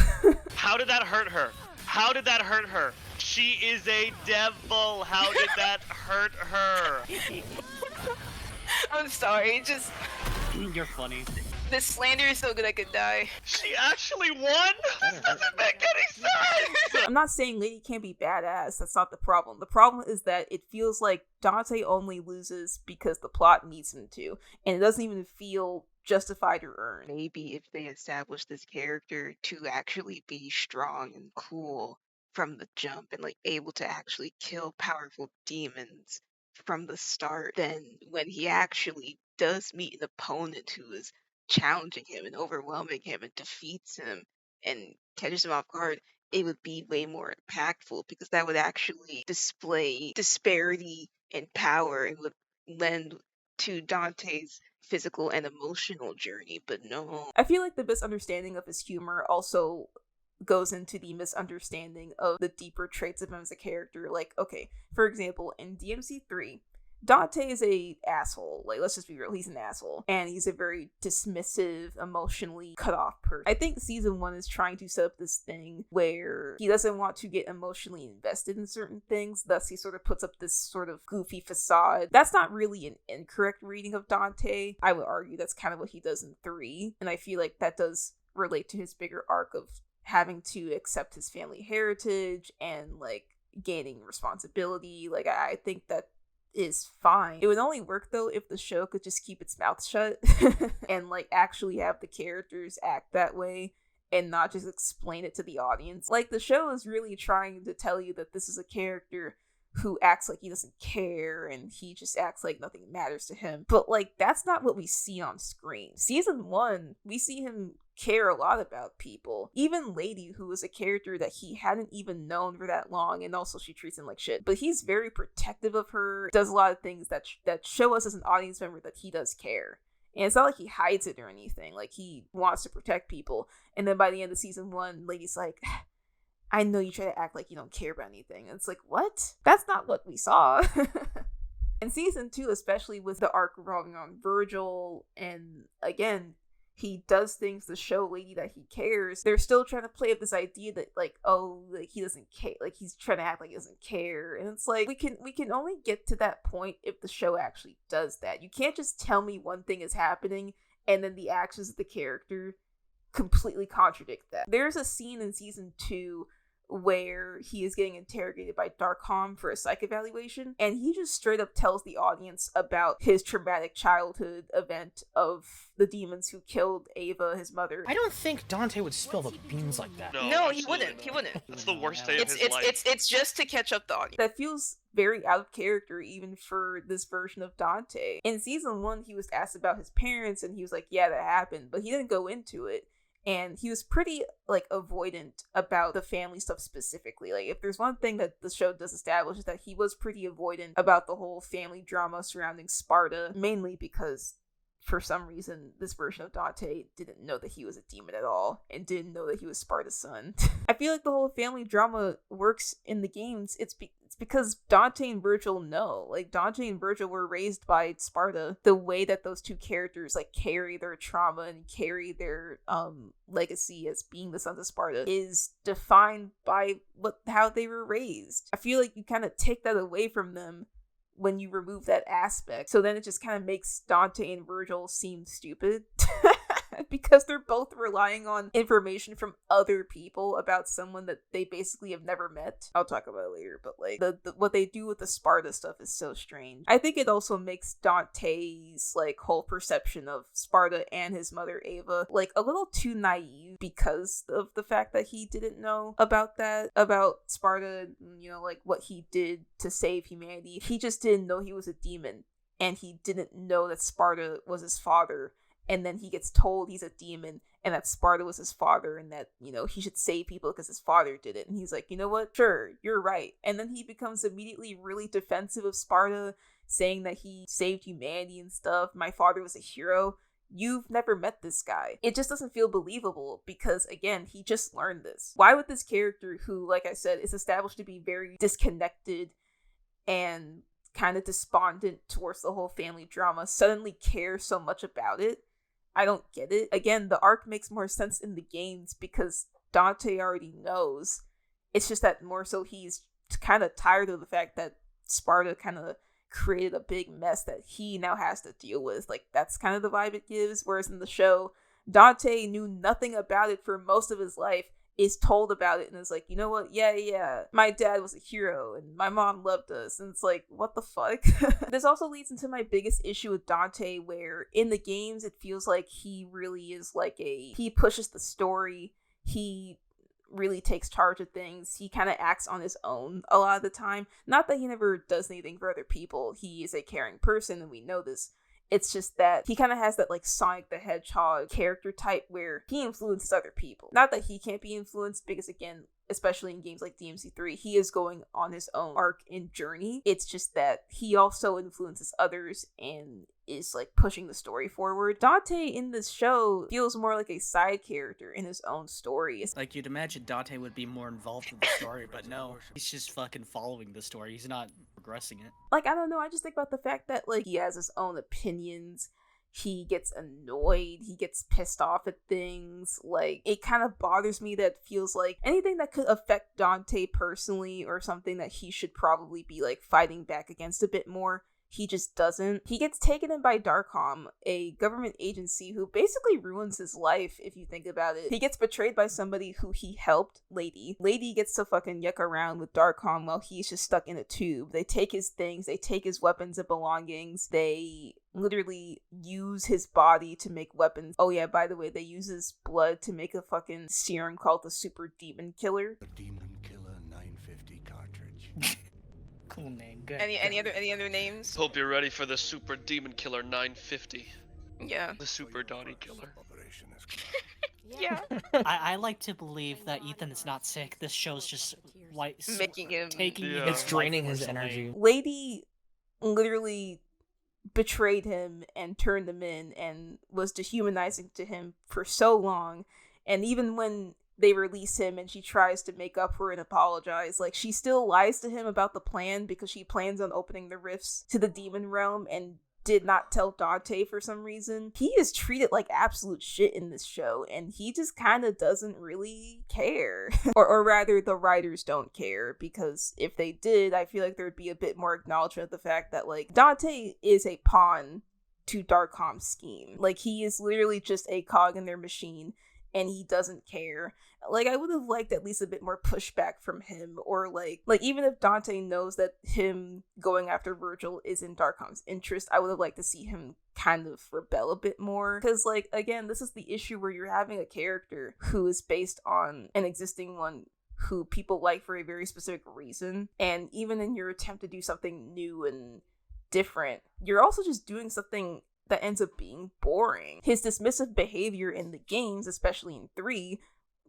how did that hurt her? How did that hurt her? She is a devil. How did that hurt her? I'm sorry, just... You're funny. This slander is so good I could die. She actually won? This doesn't make any sense! I'm not saying Lady can't be badass, that's not the problem. The problem is that it feels like Dante only loses because the plot needs him to, and it doesn't even feel justified or earned. Maybe if they establish this character to actually be strong and cool from the jump and like able to actually kill powerful demons from the start, then when he actually does meet an opponent who is challenging him and overwhelming him and defeats him and catches him off guard, it would be way more impactful because that would actually display disparity in power and would lend to Dante's physical and emotional journey. But no. I feel like the misunderstanding of his humor also goes into the misunderstanding of the deeper traits of him as a character. Like, okay, for example, in DMC3, Dante is a asshole. Like, let's just be real, he's an asshole. And he's a very dismissive, emotionally cut off person. I think season 1 is trying to set up this thing where he doesn't want to get emotionally invested in certain things, thus he sort of puts up this sort of goofy facade. That's not really an incorrect reading of Dante. I would argue that's kind of what he does in 3, and I feel like that does relate to his bigger arc of having to accept his family heritage and like gaining responsibility. Like, I think that is fine. It would only work though if the show could just keep its mouth shut and like actually have the characters act that way and not just explain it to the audience. Like, the show is really trying to tell you that this is a character who acts like he doesn't care and he just acts like nothing matters to him. But like, that's not what we see on screen. Season 1, we see him care a lot about people. Even Lady, who is a character that he hadn't even known for that long, and also she treats him like shit. But he's very protective of her, does a lot of things that show us as an audience member that he does care. And it's not like he hides it or anything. Like, he wants to protect people. And then by the end of season 1, Lady's like, I know you try to act like you don't care about anything. And it's like, what? That's not what we saw. In season 2, especially with the arc revolving on Virgil, and again, he does things to show Lady that he cares. They're still trying to play up this idea that, like, oh, like, he doesn't care. Like, he's trying to act like he doesn't care. And it's like, we can only get to that point if the show actually does that. You can't just tell me one thing is happening and then the actions of the character completely contradict that. There's a scene in season 2 where he is getting interrogated by Darkham for a psych evaluation, and he just straight up tells the audience about his traumatic childhood event of the demons who killed Ava, his mother. I don't think Dante would spill the beans like that. No, he wouldn't. He wouldn't. That's the worst day of his life. It's just to catch up the audience. That feels very out of character even for this version of Dante. In season 1, he was asked about his parents, and he was like, yeah, that happened, but he didn't go into it. And he was pretty, like, avoidant about the family stuff specifically. Like, if there's one thing that the show does establish, is that he was pretty avoidant about the whole family drama surrounding Sparta, mainly because, for some reason, this version of Dante didn't know that he was a demon at all, and didn't know that he was Sparta's son. I feel like the whole family drama works in the games. It's because Dante and Virgil know. Like, Dante and Virgil were raised by Sparta. The way that those two characters, like, carry their trauma and carry their legacy as being the sons of Sparta is defined by how they were raised. I feel like you kind of take that away from them when you remove that aspect. So then it just kind of makes Dante and Virgil seem stupid. Because they're both relying on information from other people about someone that they basically have never met. I'll talk about it later, but like the what they do with the Sparta stuff is so strange. I think it also makes Dante's like whole perception of Sparta and his mother Ava like a little too naive because of the fact that he didn't know about Sparta, you know, like what he did to save humanity. He just didn't know he was a demon, and he didn't know that Sparta was his father. And then he gets told he's a demon and that Sparta was his father and that, you know, he should save people because his father did it. And he's like, you know what? Sure, you're right. And then he becomes immediately really defensive of Sparta, saying that he saved humanity and stuff. My father was a hero. You've never met this guy. It just doesn't feel believable because, again, he just learned this. Why would this character, who, like I said, is established to be very disconnected and kind of despondent towards the whole family drama, suddenly care so much about it? I don't get it. Again, the arc makes more sense in the games because Dante already knows. It's just that more so he's kind of tired of the fact that Sparta kind of created a big mess that he now has to deal with. Like, that's kind of the vibe it gives. Whereas in the show, Dante knew nothing about it for most of his life, is told about it, and is like, you know what, yeah, my dad was a hero, and my mom loved us, and it's like, what the fuck? This also leads into my biggest issue with Dante, where in the games, it feels like he really is like he pushes the story, he really takes charge of things, he kind of acts on his own a lot of the time. Not that he never does anything for other people, he is a caring person, and we know this. It's just that he kind of has that like Sonic the Hedgehog character type where he influences other people. Not that he can't be influenced, because again, especially in games like DMC3, he is going on his own arc and journey. It's just that he also influences others and is like pushing the story forward. Dante in this show feels more like a side character in his own story. Like, you'd imagine Dante would be more involved in the story, but no, he's just fucking following the story. He's not progressing it. Like, I don't know, I just think about the fact that like he has his own opinions. He gets annoyed, he gets pissed off at things. Like, it kind of bothers me that feels like anything that could affect Dante personally or something that he should probably be like fighting back against a bit more, he just doesn't. He gets taken in by Darkham, a government agency who basically ruins his life if you think about it. He gets betrayed by somebody who he helped, Lady. Lady gets to fucking yuck around with Darkham while he's just stuck in a tube. They take his things, they take his weapons and belongings, they literally use his body to make weapons. Oh yeah, by the way, they use his blood to make a fucking serum called the Super Demon Killer. The Demon Killer 950 cartridge. Cool name. Good. Any other names? Hope you're ready for the Super Demon Killer 950. Yeah. The Super Donnie Killer. Yeah. I like to believe that Ethan is not sick. This show's just Making him taking Yeah. his It's draining life his force away. energy. Lady literally betrayed him and turned him in and was dehumanizing to him for so long. And even when they release him and she tries to make up for it and apologize, like, she still lies to him about the plan because she plans on opening the rifts to the demon realm and did not tell Dante for some reason. He is treated like absolute shit in this show, and he just kind of doesn't really care. or rather, the writers don't care, because if they did, I feel like there would be a bit more acknowledgement of the fact that, like, Dante is a pawn to Darkom's scheme. Like, he is literally just a cog in their machine, and he doesn't care. Like, I would have liked at least a bit more pushback from him, or like even if Dante knows that him going after Virgil is in Darkom's interest, I would have liked to see him kind of rebel a bit more. Because, like, again, this is the issue where you're having a character who is based on an existing one who people like for a very specific reason, and even in your attempt to do something new and different, you're also just doing something that ends up being boring. His dismissive behavior in the games, especially in 3,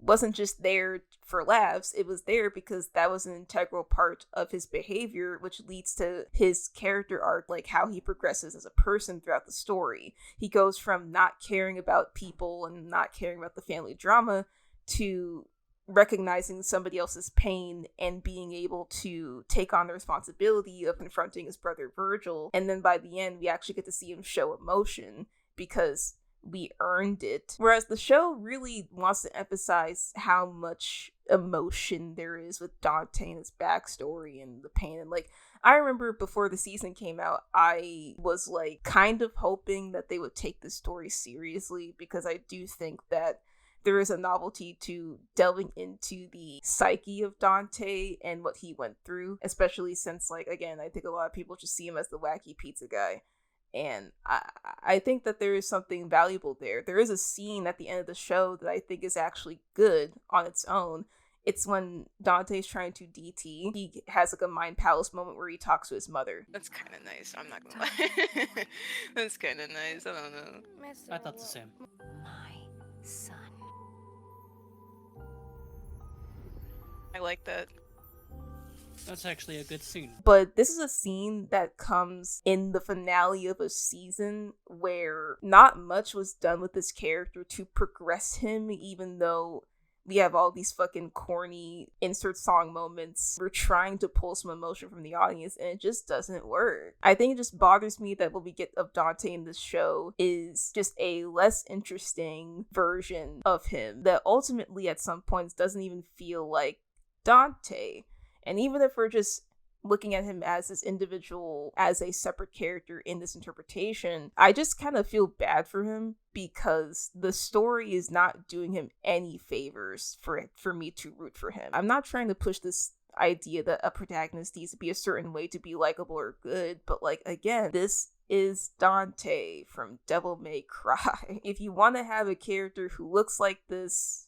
wasn't just there for laughs. It was there because that was an integral part of his behavior, which leads to his character arc, like how he progresses as a person throughout the story. He goes from not caring about people and not caring about the family drama to recognizing somebody else's pain and being able to take on the responsibility of confronting his brother Virgil. And then by the end, we actually get to see him show emotion because we earned it. Whereas the show really wants to emphasize how much emotion there is with Dante and his backstory and the pain. And, like, I remember before the season came out, I was, like, kind of hoping that they would take this story seriously, because I do think that there is a novelty to delving into the psyche of Dante and what he went through, especially since, like, again, I think a lot of people just see him as the wacky pizza guy. And I think that there is something valuable there. There is a scene at the end of the show that I think is actually good on its own. It's when Dante's trying to DT. He has, like, a mind palace moment where he talks to his mother. That's kind of nice. I'm not gonna lie. That's kind of nice. I don't know. I thought the same. My son. I like that. That's actually a good scene. But this is a scene that comes in the finale of a season where not much was done with this character to progress him, even though we have all these fucking corny insert song moments. We're trying to pull some emotion from the audience, and it just doesn't work. I think it just bothers me that what we get of Dante in this show is just a less interesting version of him that ultimately at some points doesn't even feel like Dante. And even if we're just looking at him as this individual, as a separate character in this interpretation, I just kind of feel bad for him, because the story is not doing him any favors for me to root for him. I'm not trying to push this idea that a protagonist needs to be a certain way to be likable or good, but, like, again, this is Dante from Devil May Cry. If you want to have a character who looks like this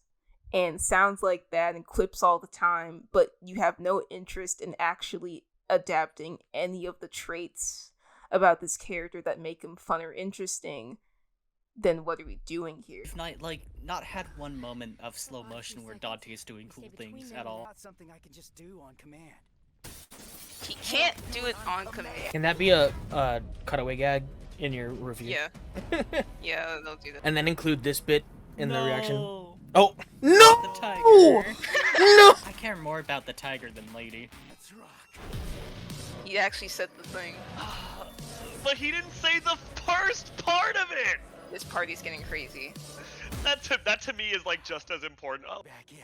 and sounds like that and clips all the time, but you have no interest in actually adapting any of the traits about this character that make him fun or interesting, then what are we doing here? If not had one moment of slow motion where Dante is doing cool things at all. Not something I can just do on command. He can't do it on command. Can that be a cutaway gag in your review? Yeah. Yeah, they'll do that. And then include this bit in the reaction? No. Oh, The no! tiger. No! I care more about the tiger than Lady. Let's rock. He actually said the thing. But he didn't say the first part of it! This party's getting crazy. That to me is, like, just as important. Oh. Back in.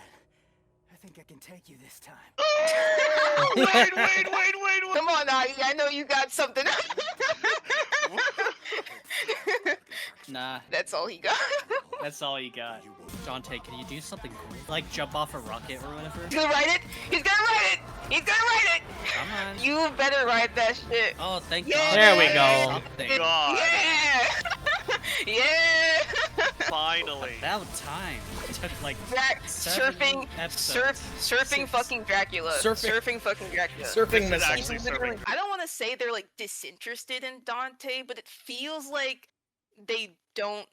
I think I can take you this time. Oh, wait. Come on, Ai. I know you got something. Nah, That's all he got. that's all you got. Dante, can you do something cool? Like jump off a rocket or whatever? He's gonna write it. He's gonna write it. He's gonna write it. Come on. You better write that shit. Oh, thank Yeah. God. There we go. Something. God. Yeah. Yeah. Finally. About time. It took like Surfing fucking Dracula. Surfing fucking Dracula. Surfing This is Messiah. actually surfing. I don't want to say they're like disinterested in Dante, but it feels like they don't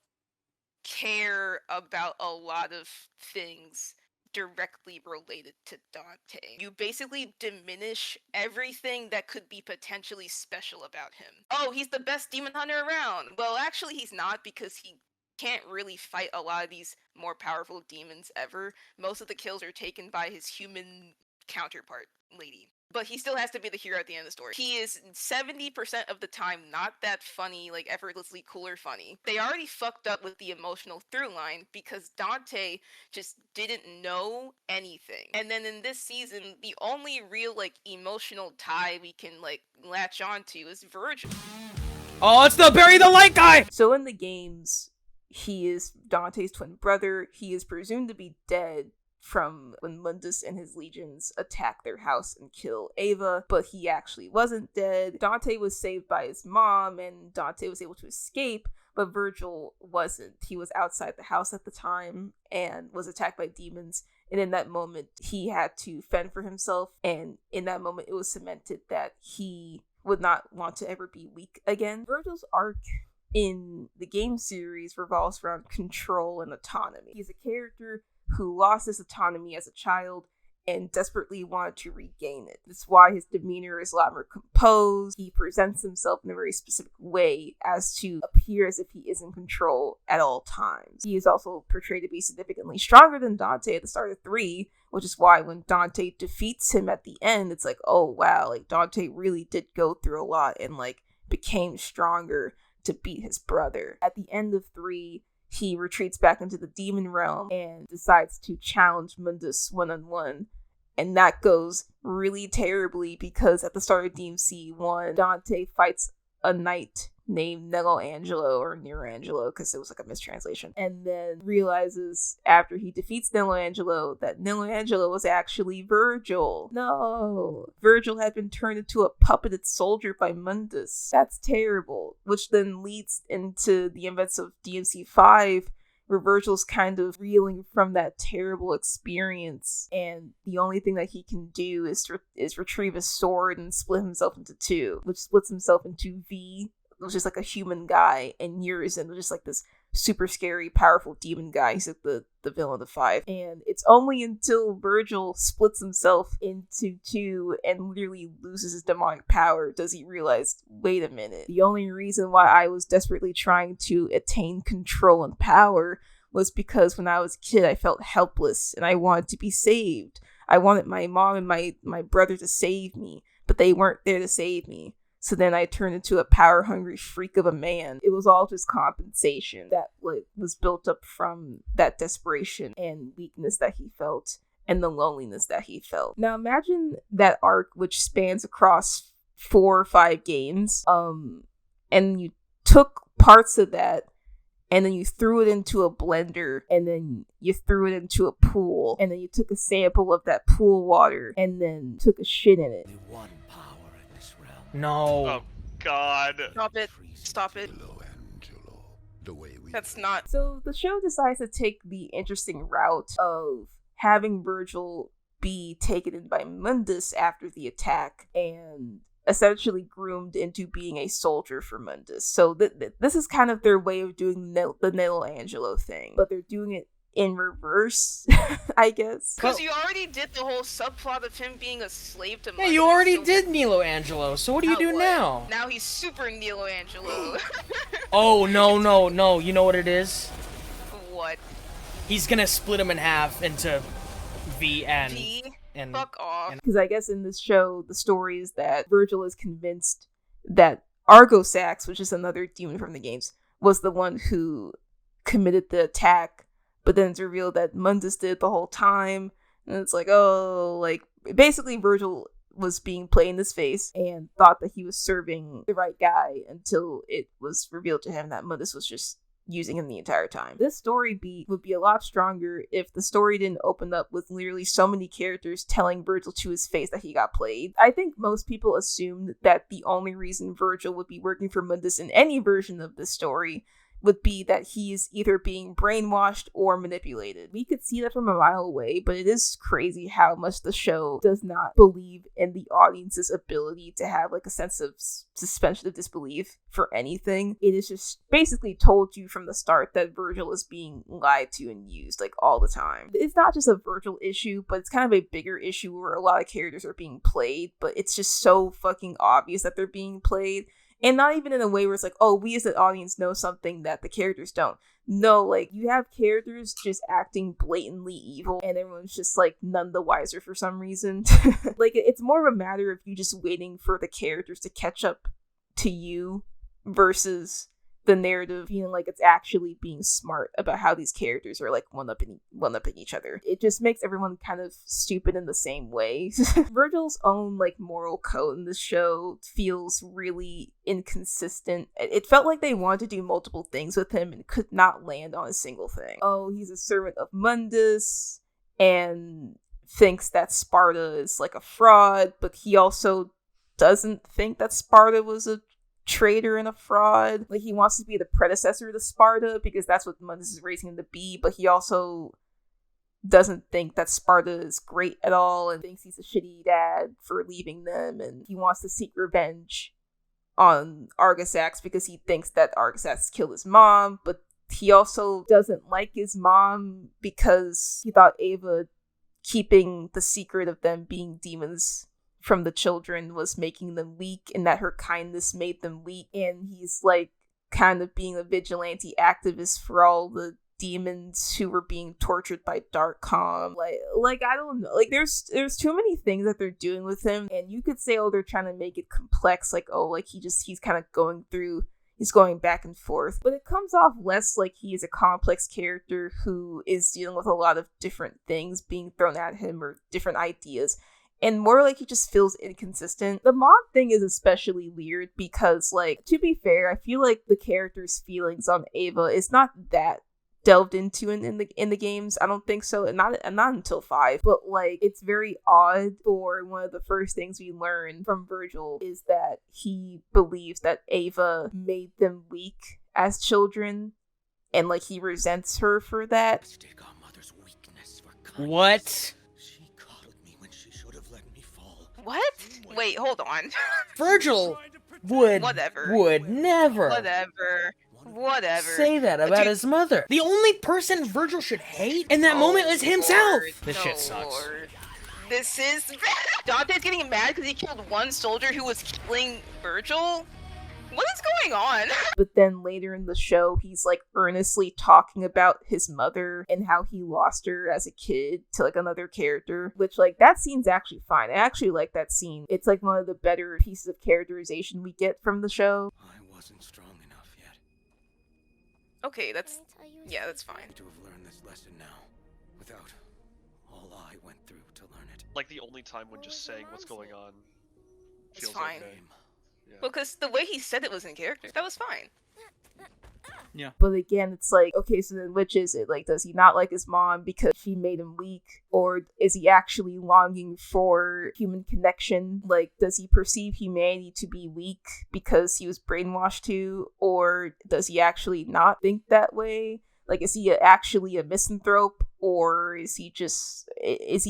care about a lot of things directly related to Dante. You basically diminish everything that could be potentially special about him. Oh, he's the best demon hunter around. Well, actually he's not, because he can't really fight a lot of these more powerful demons ever. Most of the kills are taken by his human counterpart, lady. But he still has to be the hero at the end of the story. He is 70% of the time not that funny, like effortlessly cool or funny. They already fucked up with the emotional through line because Dante just didn't know anything. And then in this season, the only real like emotional tie we can like latch onto is Virgil. Oh, it's the bury the light guy! So in the games, he is Dante's twin brother. He is presumed to be dead from when Mundus and his legions attack their house and kill Ava, but he actually wasn't dead. Dante was saved by his mom, and Dante was able to escape, but Virgil wasn't. He was outside the house at the time and was attacked by demons, and in that moment, he had to fend for himself, and in that moment, it was cemented that he would not want to ever be weak again. Virgil's arc in the game series revolves around control and autonomy. He's a character who lost his autonomy as a child and desperately wanted to regain it. That's why his demeanor is a lot more composed. He presents himself in a very specific way as to appear as if he is in control at all times. He is also portrayed to be significantly stronger than Dante at the start of 3, which is why when Dante defeats him at the end, it's like, oh wow, like Dante really did go through a lot and like became stronger to beat his brother. At the end of 3, he retreats back into the demon realm and decides to challenge Mundus one-on-one. And that goes really terribly because at the start of DMC 1, Dante fights a knight named Nello Angelo, or Nerangelo, because it was like a mistranslation, and then realizes after he defeats Nello Angelo that Nello Angelo was actually Virgil. No! Virgil had been turned into a puppeted soldier by Mundus. That's terrible. Which then leads into the events of DMC 5, where Virgil's kind of reeling from that terrible experience, and the only thing that he can do is retrieve his sword and split himself into two, which splits himself into V, which is like a human guy, and Urizen, which is like this super scary, powerful demon guy. He's like the villain of 5. And it's only until Virgil splits himself into two and literally loses his demonic power does he realize, wait a minute, the only reason why I was desperately trying to attain control and power was because when I was a kid I felt helpless and I wanted to be saved. I wanted my mom and my brother to save me, but they weren't there to save me. So then I turned into a power-hungry freak of a man. It was all just compensation that was built up from that desperation and weakness that he felt and the loneliness that he felt. Now imagine that arc which spans across 4 or 5 games, and you took parts of that and then you threw it into a blender, and then you threw it into a pool, and then you took a sample of that pool water and then took a shit in it. No. Oh God. Stop it. That's not. So the show decides to take the interesting route of having Virgil be taken in by Mundus after the attack and essentially groomed into being a soldier for Mundus. So this is kind of their way of doing the Nello Angelo thing, but they're doing it in reverse, I guess. Because you already did the whole subplot of him being a slave to Mundus. Yeah, you already did Nello Angelo, so what do you do now? Now he's super Nello Angelo. Oh, no, you know what it is? What? He's gonna split him in half into V and... V? And fuck off. Because I guess in this show, the story is that Virgil is convinced that Argosax, which is another demon from the games, was the one who committed the attack. But then it's revealed that Mundus did the whole time. And it's like, oh, like, basically Virgil was being played in his face and thought that he was serving the right guy until it was revealed to him that Mundus was just using him the entire time. This story beat would be a lot stronger if the story didn't open up with literally so many characters telling Virgil to his face that he got played. I think most people assumed that the only reason Virgil would be working for Mundus in any version of this story would be that he's either being brainwashed or manipulated. We could see that from a mile away, but it is crazy how much the show does not believe in the audience's ability to have like a sense of suspension of disbelief for anything. It is just basically told you from the start that Virgil is being lied to and used like all the time. It's not just a Virgil issue, but it's kind of a bigger issue where a lot of characters are being played, but it's just so fucking obvious that they're being played. And not even in a way where it's like, oh, we as the audience know something that the characters don't. No, like, you have characters just acting blatantly evil, and everyone's just, like, none the wiser for some reason. Like, it's more of a matter of you just waiting for the characters to catch up to you versus the narrative feeling like it's actually being smart about how these characters are like one-upping each other. It just makes everyone kind of stupid in the same way. Virgil's own like moral code in this show feels really inconsistent. It felt like they wanted to do multiple things with him and could not land on a single thing. Oh, he's a servant of Mundus and thinks that Sparta is like a fraud, but he also doesn't think that Sparta was a traitor and a fraud. Like, he wants to be the predecessor to Sparta because that's what Mundus is raising him to be, but he also doesn't think that Sparta is great at all and thinks he's a shitty dad for leaving them, and he wants to seek revenge on Argisax because he thinks that Argisax killed his mom, but he also doesn't like his mom because he thought Ava keeping the secret of them being demons from the children was making them weak, and that her kindness made them weak, and he's like kind of being a vigilante activist for all the demons who were being tortured by Darkcom. Like I don't know, like there's too many things that they're doing with him, and you could say, oh, they're trying to make it complex, like, oh, like he's kind of he's going back and forth, but it comes off less like he is a complex character who is dealing with a lot of different things being thrown at him or different ideas, and more like he just feels inconsistent. The mom thing is especially weird because, like, to be fair, I feel like the character's feelings on Ava is not that delved into in the games. I don't think so, and not until 5. But like, it's very odd for one of the first things we learn from Virgil is that he believes that Ava made them weak as children, and like he resents her for that. What? What? Wait, hold on. Virgil would never say that about his mother. The only person Virgil should hate in that moment is himself. This shit sucks. Lord. This is Dante's getting mad because he killed one soldier who was killing Virgil? What is going on? But then later in the show, he's like earnestly talking about his mother and how he lost her as a kid to like another character, which like that scene's actually fine. I actually like that scene. It's like one of the better pieces of characterization we get from the show. I wasn't strong enough yet. Okay, that's fine. To have learned this lesson now, without all I went through to learn it. Like the only time when just saying what's going on feels fine. okay. Yeah. Well, because the way he said it was in character. That was fine. Yeah. But again, it's like, okay, so then which is it? Like, does he not like his mom because she made him weak? Or is he actually longing for human connection? Like, does he perceive humanity to be weak because he was brainwashed to? Or does he actually not think that way? Like, is he actually a misanthrope? Or is he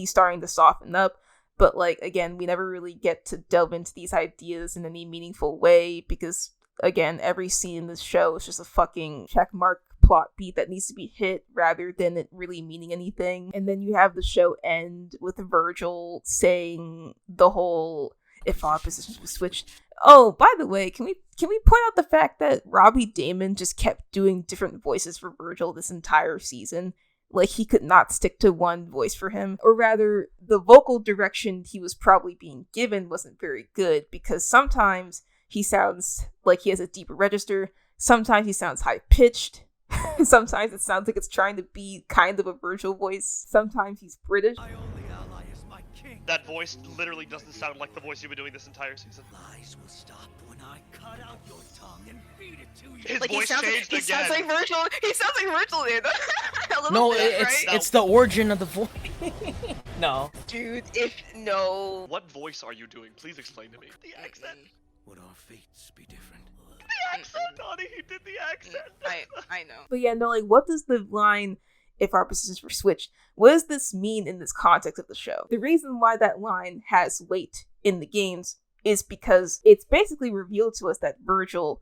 starting to soften up? But, like, again, we never really get to delve into these ideas in any meaningful way because, again, every scene in this show is just a fucking checkmark plot beat that needs to be hit rather than it really meaning anything. And then you have the show end with Virgil saying the whole, if our positions were switched. Oh, by the way, can we point out the fact that Robbie Daymond just kept doing different voices for Virgil this entire season? Like, he could not stick to one voice for him. Or rather, the vocal direction he was probably being given wasn't very good, because sometimes he sounds like he has a deeper register, sometimes he sounds high-pitched, sometimes it sounds like it's trying to be kind of a Virgil voice, sometimes he's British. My only ally is my king. That voice literally doesn't sound like the voice you've been doing this entire season. Lies will stop when I cut out your tongue and feed it to you. His Like, voice changed he again. sounds like Virgil. He sounds like Virgil there. A little No, bit, it's right? it's the origin of the voice. No. Dude, no. What voice are you doing? Please explain to me. The accent. Would our fates be different? The the accent, Donnie. He did the accent. I know. But yeah, no, like, what does the line, if our positions were switched, what does this mean in this context of the show? The reason why that line has weight in the games is because it's basically revealed to us that Virgil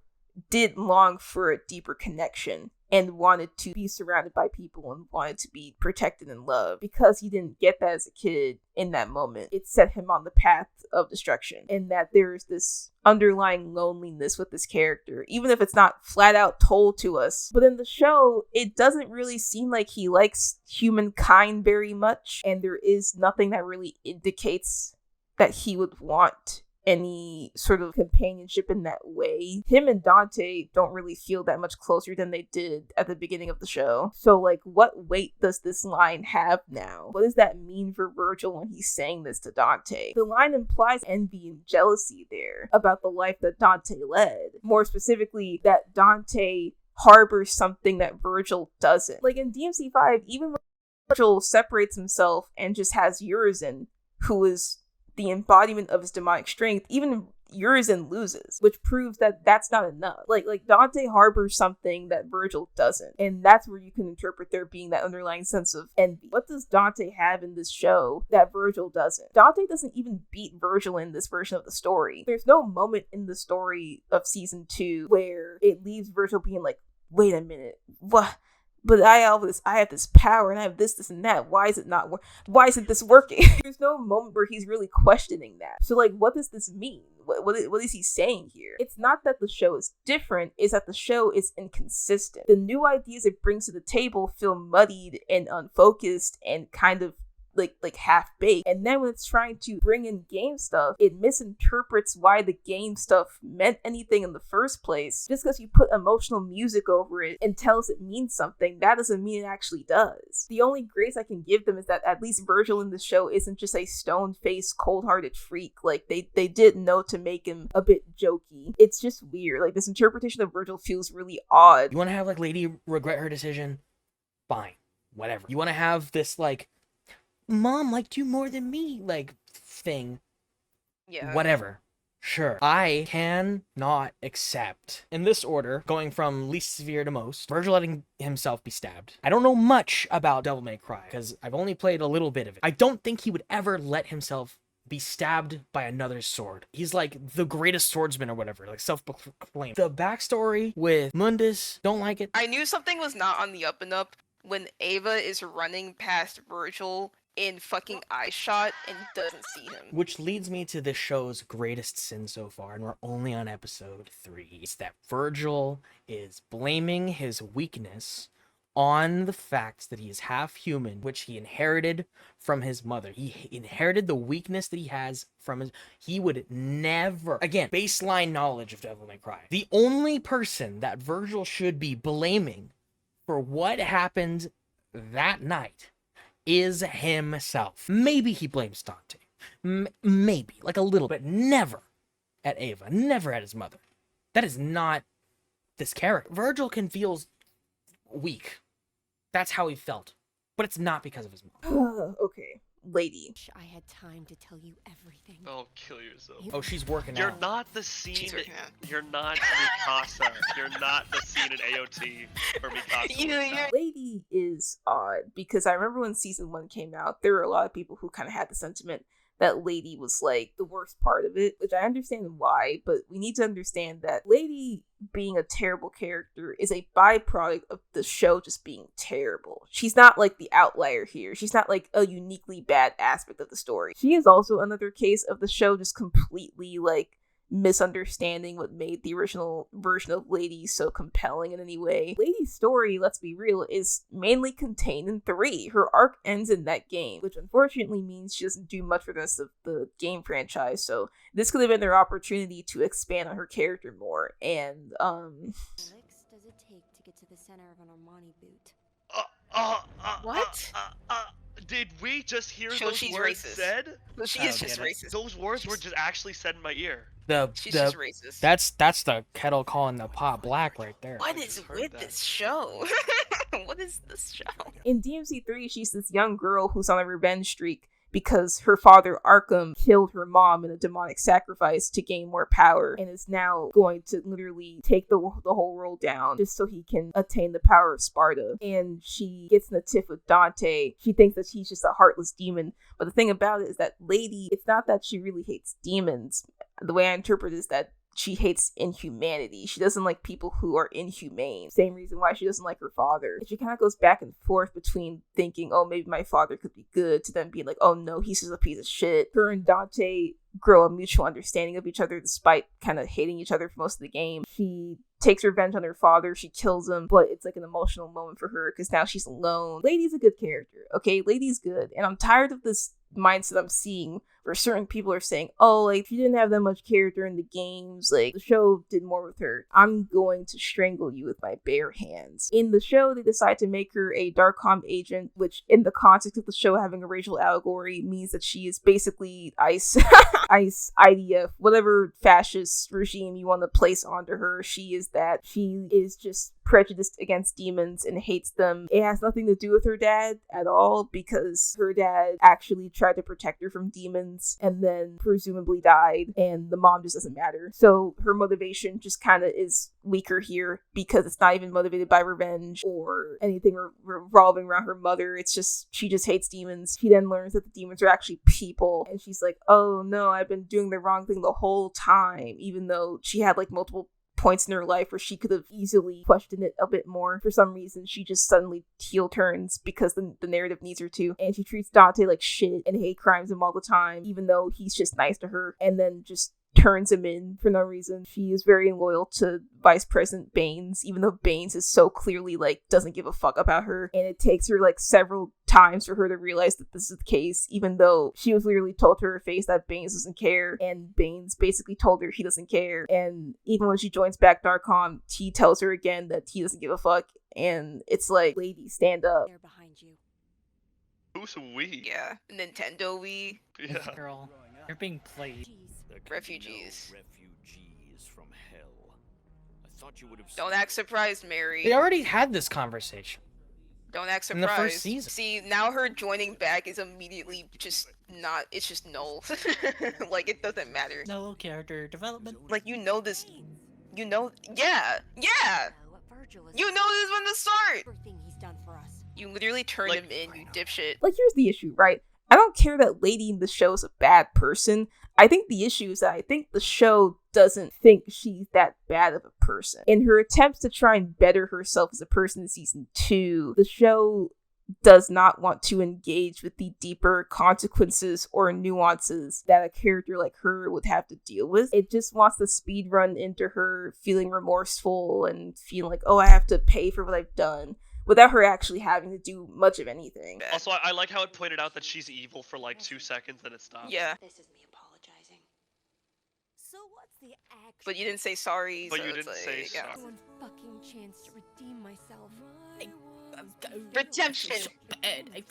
did long for a deeper connection and wanted to be surrounded by people and wanted to be protected and loved. Because he didn't get that as a kid in that moment, it set him on the path of destruction, and that there's this underlying loneliness with this character, even if it's not flat out told to us. But in the show, it doesn't really seem like he likes humankind very much, and there is nothing that really indicates that he would want any sort of companionship in that way. Him and Dante don't really feel that much closer than they did at the beginning of the show. So, like, what weight does this line have now? What does that mean for Virgil when he's saying this to Dante? The line implies envy and jealousy there about the life that Dante led. More specifically, that Dante harbors something that Virgil doesn't. Like, in DMC5, even when Virgil separates himself and just has Urizen, who is the embodiment of his demonic strength, even Urizen loses, which proves that that's not enough. Like Dante harbors something that Virgil doesn't, and that's where you can interpret there being that underlying sense of envy. What does Dante have in this show that Virgil doesn't? Dante doesn't even beat Virgil in this version of the story. There's no moment in the story of season 2 where it leaves Virgil being like, wait a minute, what? But I have this power, and I have this, and that. Why is it not why isn't this working? There's no moment where he's really questioning that. So, like, what does this mean? What is he saying here? It's not that the show is different, it's that the show is inconsistent. The new ideas it brings to the table feel muddied and unfocused and kind of like half-baked. And then when it's trying to bring in game stuff, it misinterprets why the game stuff meant anything in the first place. Just because you put emotional music over it and tells it means something, that doesn't mean it actually does. The only grace I can give them is that at least Virgil in the show isn't just a stone-faced, cold-hearted freak. Like, they did know to make him a bit jokey. It's just weird. Like, this interpretation of Virgil feels really odd. You want to have, like, Lady regret her decision? Fine. Whatever. You want to have this, like, Mom liked you more than me, like, thing. Yeah. Whatever. Sure. I cannot accept, in this order, going from least severe to most, Virgil letting himself be stabbed. I don't know much about Devil May Cry, because I've only played a little bit of it. I don't think he would ever let himself be stabbed by another sword. He's like the greatest swordsman or whatever, like self-proclaimed. The backstory with Mundus, don't like it. I knew something was not on the up and up when Ava is running past Virgil in fucking eye shot and doesn't see him. Which leads me to the show's greatest sin so far, and we're only on episode 3. It's that Virgil is blaming his weakness on the fact that he is half human, which he inherited from his mother. He inherited the weakness that he has from his... He would never... Again, baseline knowledge of Devil May Cry. The only person that Virgil should be blaming for what happened that night is himself. Maybe he blames Dante. Maybe. Like a little bit. Never at Ava. Never at his mother. That is not this character. Virgil can feel weak. That's how he felt. But it's not because of his mom. Okay. Lady. I had time to tell you everything. Oh, kill yourself. Oh, she's working You're out. not the scene. She's working out. You're not Mikasa. You're not the scene in AOT for Mikasa. Lady is odd because I remember when season 1 came out, there were a lot of people who kind of had the sentiment that Lady was like the worst part of it, which I understand why, but we need to understand that Lady being a terrible character is a byproduct of the show just being terrible. She's not like the outlier here. She's not like a uniquely bad aspect of the story. She is also another case of the show just completely like misunderstanding what made the original version of Lady so compelling in any way. Lady's story, let's be real, is mainly contained in 3. Her arc ends in that game, which unfortunately means she doesn't do much for the rest of the game franchise, so this could have been their opportunity to expand on her character more, and, Alex, does it take to get to the center of an Armani boot? What? Did we just hear So those she's words racist. said? Well, she I is don't just get it. racist. Those words were just actually said in my ear. She's just racist. That's the kettle calling the pot black right there. What I is just heard with that. this show? What is this show? in DMC3, she's this young girl who's on a revenge streak because her father Arkham killed her mom in a demonic sacrifice to gain more power, and is now going to literally take the whole world down just so he can attain the power of Sparta. And she gets in a tiff with Dante. She thinks that he's just a heartless demon, but the thing about it is that Lady, it's not that she really hates demons. The way I interpret it is that she hates inhumanity. She doesn't like people who are inhumane. Same reason why she doesn't like her father. And she kind of goes back and forth between thinking, oh, maybe my father could be good, to then being like, oh no, he's just a piece of shit. Her and Dante grow a mutual understanding of each other despite kind of hating each other for most of the game. She takes revenge on her father. She kills him, but it's like an emotional moment for her because now she's alone. Lady's a good character, okay? Lady's good. And I'm tired of this mindset I'm seeing where certain people are saying, oh, like, she didn't have that much character in the games, like, the show did more with her. I'm going to strangle you with my bare hands. In the show, they decide to make her a Darkcom agent, which in the context of the show having a racial allegory means that she is basically ICE, ICE, IDF, whatever fascist regime you want to place onto her, she is that. She is just prejudiced against demons and hates them. It has nothing to do with her dad at all, because her dad actually tried to protect her from demons and then presumably died, and the mom just doesn't matter. So her motivation just kind of is weaker here because it's not even motivated by revenge or anything revolving around her mother. It's just, she just hates demons. She then learns that the demons are actually people, and she's like, oh no, I've been doing the wrong thing the whole time, even though she had like multiple points in her life where she could have easily questioned it a bit more. For some reason, she just suddenly heel turns because the narrative needs her to, and she treats Dante like shit and hate crimes him all the time, even though he's just nice to her, and then just turns him in for no reason. She is very loyal to Vice President Baines, even though Baines is so clearly like doesn't give a fuck about her, and it takes her like several times for her to realize that this is the case, even though she was literally told to her face that Baines doesn't care, and Baines basically told her he doesn't care. And even when she joins back Darkcom, he tells her again that he doesn't give a fuck, and it's like, lady, stand up. They're behind you. Who's we? Yeah, Nintendo Wii. Yeah. Girl, you're being played. Jeez. Refugees. Refugees from hell. I thought you would have. Don't act surprised, Mary. They already had this conversation. Don't act in surprised. the first season. See, now her joining back is immediately just not, it's just null. Like, it doesn't matter. No character development. Like, you know this, you know, yeah! What Virgil is You know this from the start! everything he's done for us. You literally turned Like- him in, you dipshit. Like, here's the issue, right? I don't care that Lady in the show is a bad person. I think the issue is that I think the show doesn't think she's that bad of a person. In her attempts to try and better herself as a person in season 2, the show does not want to engage with the deeper consequences or nuances that a character like her would have to deal with. It just wants to speedrun into her feeling remorseful and feeling like, oh, I have to pay for what I've done, without her actually having to do much of anything. Also, I like how it pointed out that she's evil for like 2 seconds, then it stops. Yeah, This is me apologizing. So what's the action? but you didn't say sorry, But so you it's didn't say like, yeah. sorry. One fucking chance to redeem myself. Redemption!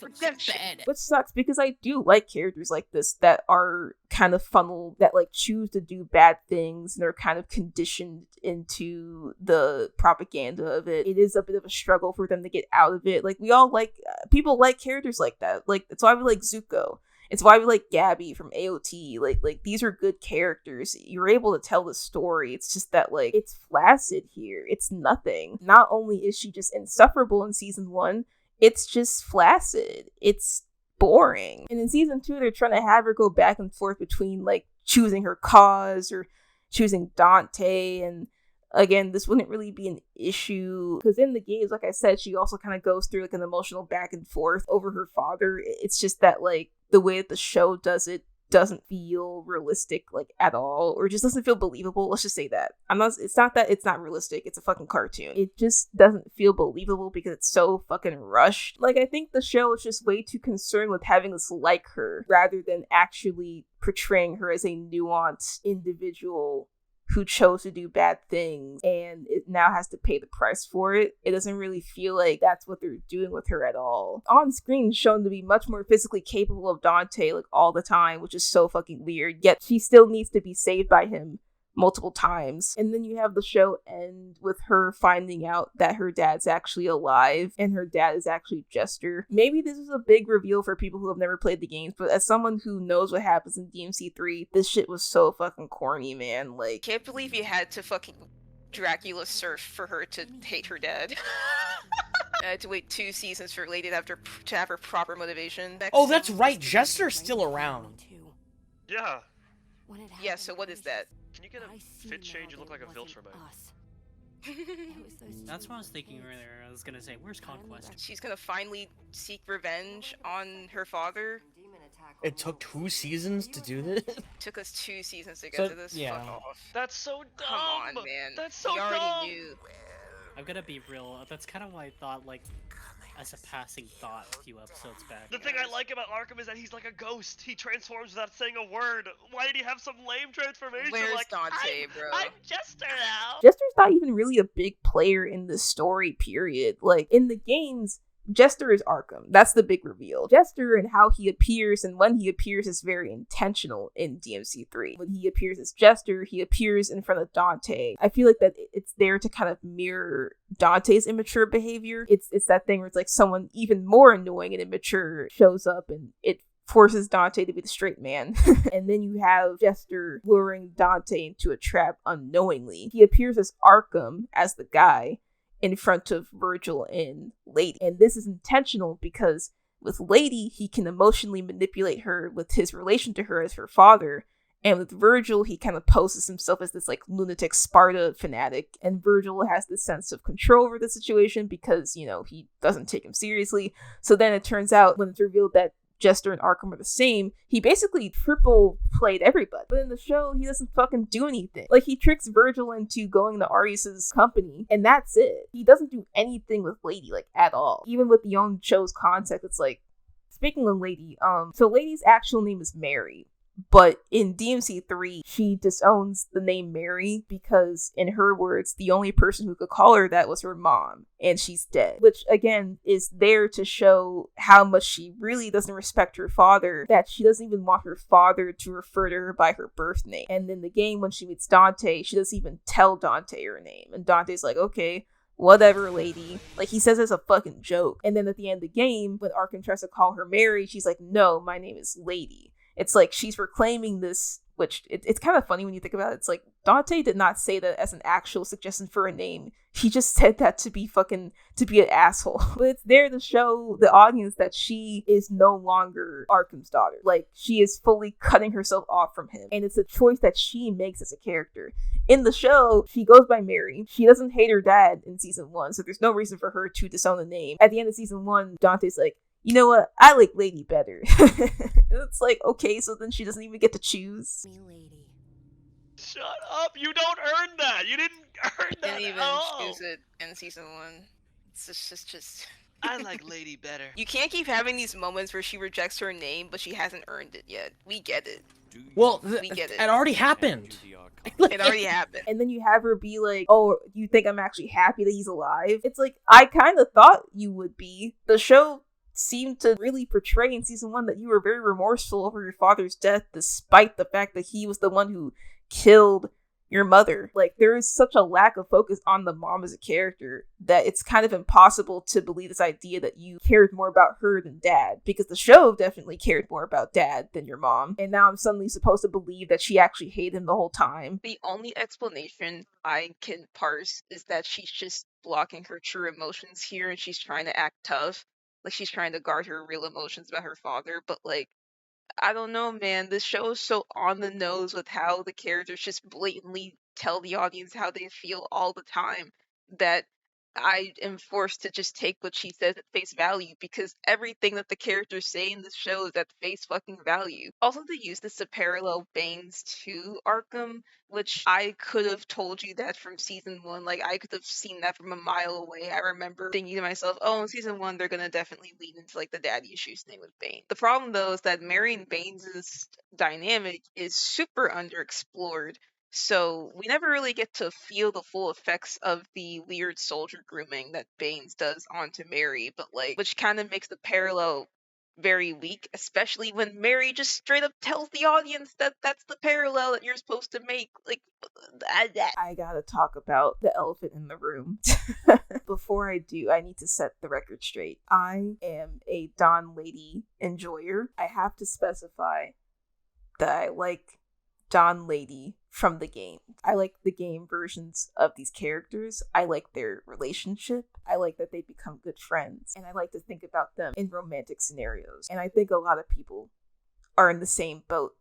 Redemption! Which sucks because I do like characters like this that are kind of funneled, that like choose to do bad things and are kind of conditioned into the propaganda of it. It is a bit of a struggle for them to get out of it. Like, we all like, people like characters like that. Like, that's why we like Zuko. It's why we like Gabby from AOT. Like these are good characters. You're able to tell the story. It's just that, like, it's flaccid here. It's nothing. Not only is she just insufferable in season 1, it's just flaccid. It's boring. And in season 2, they're trying to have her go back and forth between, like, choosing her cause or choosing Dante, and again, this wouldn't really be an issue because in the games, like I said, she also kind of goes through like an emotional back and forth over her father. It's just that, like, the way that the show does it doesn't feel realistic, like, at all, or just doesn't feel believable. Let's just say that. It's not that it's not realistic, it's a fucking cartoon. It just doesn't feel believable because it's so fucking rushed. Like, I think the show is just way too concerned with having us like her rather than actually portraying her as a nuanced individual who chose to do bad things and it now has to pay the price for it. It doesn't really feel like that's what they're doing with her at all. On screen, shown to be much more physically capable of Dante, like, all the time, which is so fucking weird, yet she still needs to be saved by him multiple times. And then you have the show end with her finding out that her dad's actually alive and her dad is actually Jester. Maybe this is a big reveal for people who have never played the games, but as someone who knows what happens in DMC3, this shit was so fucking corny, man. Like, Can't believe you had to fucking Dracula surf for her to hate her dad. I had to wait 2 seasons for Lady to have her proper motivation. Oh, that's right. Jester's still around. Yeah. Yeah, so what is that? Can you get a fit change and look like a Viltrumite? That's what I was thinking earlier. I was gonna say, where's Conquest? She's gonna finally seek revenge on her father. It took 2 seasons to do this? Took us 2 seasons to get So, to this. yeah. Fuck off. That's so dumb. Come on, man. That's so we already dumb. knew. I'm gonna be real. That's kind of what I thought, like, as a passing thought a few episodes back. The thing I like about Arkham is that he's like a ghost. He transforms without saying a word. Why did he have some lame transformation? Where's like, Dante, bro? I'm Jester now. Jester's not even really a big player in the story, period. Like, in the games, Jester is Arkham. That's the big reveal. Jester and how he appears and when he appears is very intentional in DMC3. When he appears as Jester, he appears in front of Dante. I feel like that it's there to kind of mirror Dante's immature behavior. It's that thing where it's like someone even more annoying and immature shows up and it forces Dante to be the straight man. And then you have Jester luring Dante into a trap unknowingly. He appears as Arkham, as the guy, in front of Virgil and Lady. And this is intentional because with Lady, he can emotionally manipulate her with his relation to her as her father. And with Virgil, he kind of poses himself as this like lunatic Sparta fanatic. And Virgil has this sense of control over the situation because, you know, he doesn't take him seriously. So then it turns out when it's revealed that Jester and Arkham are the same, he basically triple played everybody. But in the show, he doesn't fucking do anything. Like, he tricks Virgil into going to Arius's company, and that's it. He doesn't do anything with Lady, like, at all. Even with the own show's concept, it's like, speaking of Lady, so Lady's actual name is Mary. But in DMC3, she disowns the name Mary because, in her words, the only person who could call her that was her mom, and she's dead. Which, again, is there to show how much she really doesn't respect her father, that she doesn't even want her father to refer to her by her birth name. And in the game, when she meets Dante, she doesn't even tell Dante her name. And Dante's like, okay, whatever, lady. Like, he says it's a fucking joke. And then at the end of the game, when Arkham tries to call her Mary, she's like, no, my name is Lady. It's like she's reclaiming this, which it's kind of funny when you think about it. It's like Dante did not say that as an actual suggestion for a name. He just said that to be an asshole. But it's there to show the audience that she is no longer Arkham's daughter. Like, she is fully cutting herself off from him. And it's a choice that she makes as a character. In the show, she goes by Mary. She doesn't hate her dad in season 1, so there's no reason for her to disown the name. At the end of season 1, Dante's like, you know what? I like Lady better. It's like, okay, so then she doesn't even get to choose. Shut up! You don't earn that! You didn't earn that Didn't even at all! choose it in season 1. It's just... I like Lady better. You can't keep having these moments where she rejects her name, but she hasn't earned it yet. We get it. Well, We get it. it already happened. It already happened. And then you have her be like, oh, you think I'm actually happy that he's alive? It's like, I kind of thought you would be. The show seemed to really portray in season 1 that you were very remorseful over your father's death, despite the fact that he was the one who killed your mother. Like, there is such a lack of focus on the mom as a character that it's kind of impossible to believe this idea that you cared more about her than dad, because the show definitely cared more about dad than your mom. And now I'm suddenly supposed to believe that she actually hated him the whole time. The only explanation I can parse is that she's just blocking her true emotions here and she's trying to act tough. Like, she's trying to guard her real emotions about her father, but, like, I don't know, man. This show is so on the nose with how the characters just blatantly tell the audience how they feel all the time that I am forced to just take what she says at face value, because everything that the characters say in this show is at face fucking value. Also, they use this to parallel Bane's to Arkham, which I could have told you that from season 1. Like, I could have seen that from a mile away. I remember thinking to myself, oh, in season 1, they're gonna definitely lead into, like, the daddy issues thing with Bane. The problem, though, is that Mary and Bane's dynamic is super underexplored. So we never really get to feel the full effects of the weird soldier grooming that Baines does onto Mary, but like, which kind of makes the parallel very weak, especially when Mary just straight up tells the audience that that's the parallel that you're supposed to make. Like, I gotta talk about the elephant in the room. Before I do, I need to set the record straight. I am a Dawn Lady enjoyer. I have to specify that I like Dawn Lady from the game. I like the game versions of these characters. I like their relationship. I like that they become good friends. And I like to think about them in romantic scenarios. And I think a lot of people are in the same boat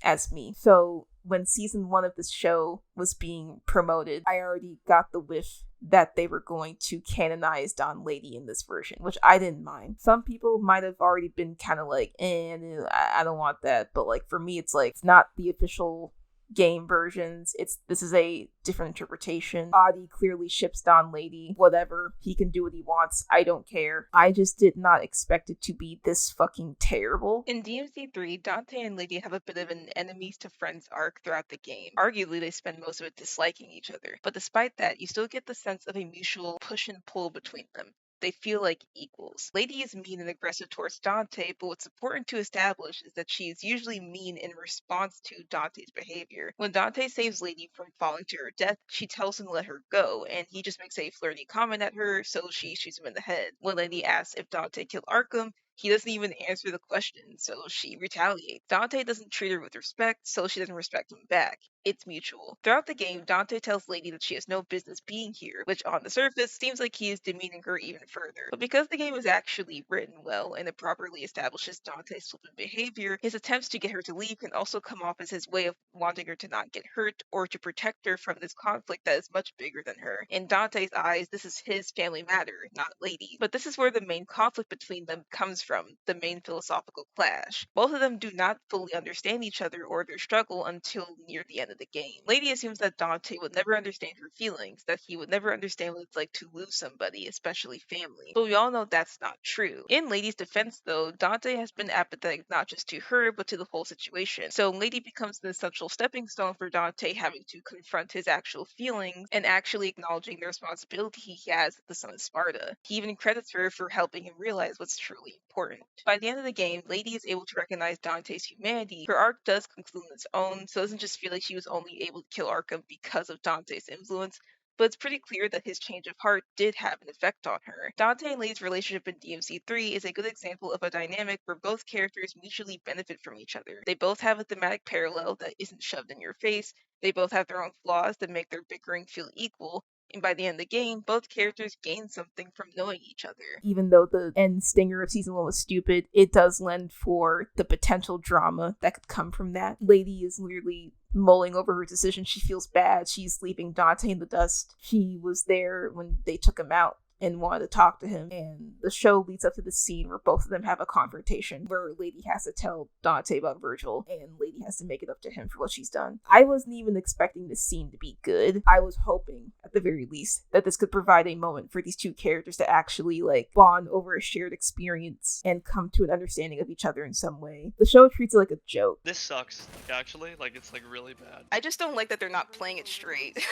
as me. So when season 1 of this show was being promoted, I already got the whiff that they were going to canonize Dawn Lady in this version, which I didn't mind. Some people might have already been kind of like, I don't want that. But like for me, it's like, it's not the official game versions. This is a different interpretation. Audie clearly ships Dawn Lady. Whatever. He can do what he wants. I don't care. I just did not expect it to be this fucking terrible. In DMC3, Dante and Lady have a bit of an enemies to friends arc throughout the game. Arguably, they spend most of it disliking each other. But despite that, you still get the sense of a mutual push and pull between them. They feel like equals. Lady is mean and aggressive towards Dante, but what's important to establish is that she is usually mean in response to Dante's behavior. When Dante saves Lady from falling to her death, she tells him to let her go, and he just makes a flirty comment at her, so she shoots him in the head. When Lady asks if Dante killed Arkham, he doesn't even answer the question, so she retaliates. Dante doesn't treat her with respect, so she doesn't respect him back. It's mutual. Throughout the game, Dante tells Lady that she has no business being here, which on the surface seems like he is demeaning her even further. But because the game is actually written well and it properly establishes Dante's flippant behavior, his attempts to get her to leave can also come off as his way of wanting her to not get hurt or to protect her from this conflict that is much bigger than her. In Dante's eyes, this is his family matter, not Lady. But this is where the main conflict between them comes from, the main philosophical clash. Both of them do not fully understand each other or their struggle until near the end of the game. Lady assumes that Dante would never understand her feelings, that he would never understand what it's like to lose somebody, especially family. But we all know that's not true. In Lady's defense, though, Dante has been apathetic not just to her, but to the whole situation. So Lady becomes an essential stepping stone for Dante having to confront his actual feelings and actually acknowledging the responsibility he has at the Son of Sparta. He even credits her for helping him realize what's truly important. By the end of the game, Lady is able to recognize Dante's humanity. Her arc does conclude on its own, so it doesn't just feel like she was only able to kill Arkham because of Dante's influence, but it's pretty clear that his change of heart did have an effect on her. Dante and Lady's relationship in DMC3 is a good example of a dynamic where both characters mutually benefit from each other. They both have a thematic parallel that isn't shoved in your face, they both have their own flaws that make their bickering feel equal, and by the end of the game, both characters gain something from knowing each other. Even though the end stinger of season 1 was stupid, it does lend for the potential drama that could come from that. Lady is literally mulling over her decision. She feels bad. She's leaving Dante in the dust. She was there when they took him out and wanted to talk to him, and the show leads up to the scene where both of them have a confrontation where Lady has to tell Dante about Virgil and Lady has to make it up to him for what she's done. I wasn't even expecting this scene to be good. I was hoping, at the very least, that this could provide a moment for these two characters to actually bond over a shared experience and come to an understanding of each other in some way. The show treats it like a joke. This sucks, actually. It's really bad. I just don't like that they're not playing it straight.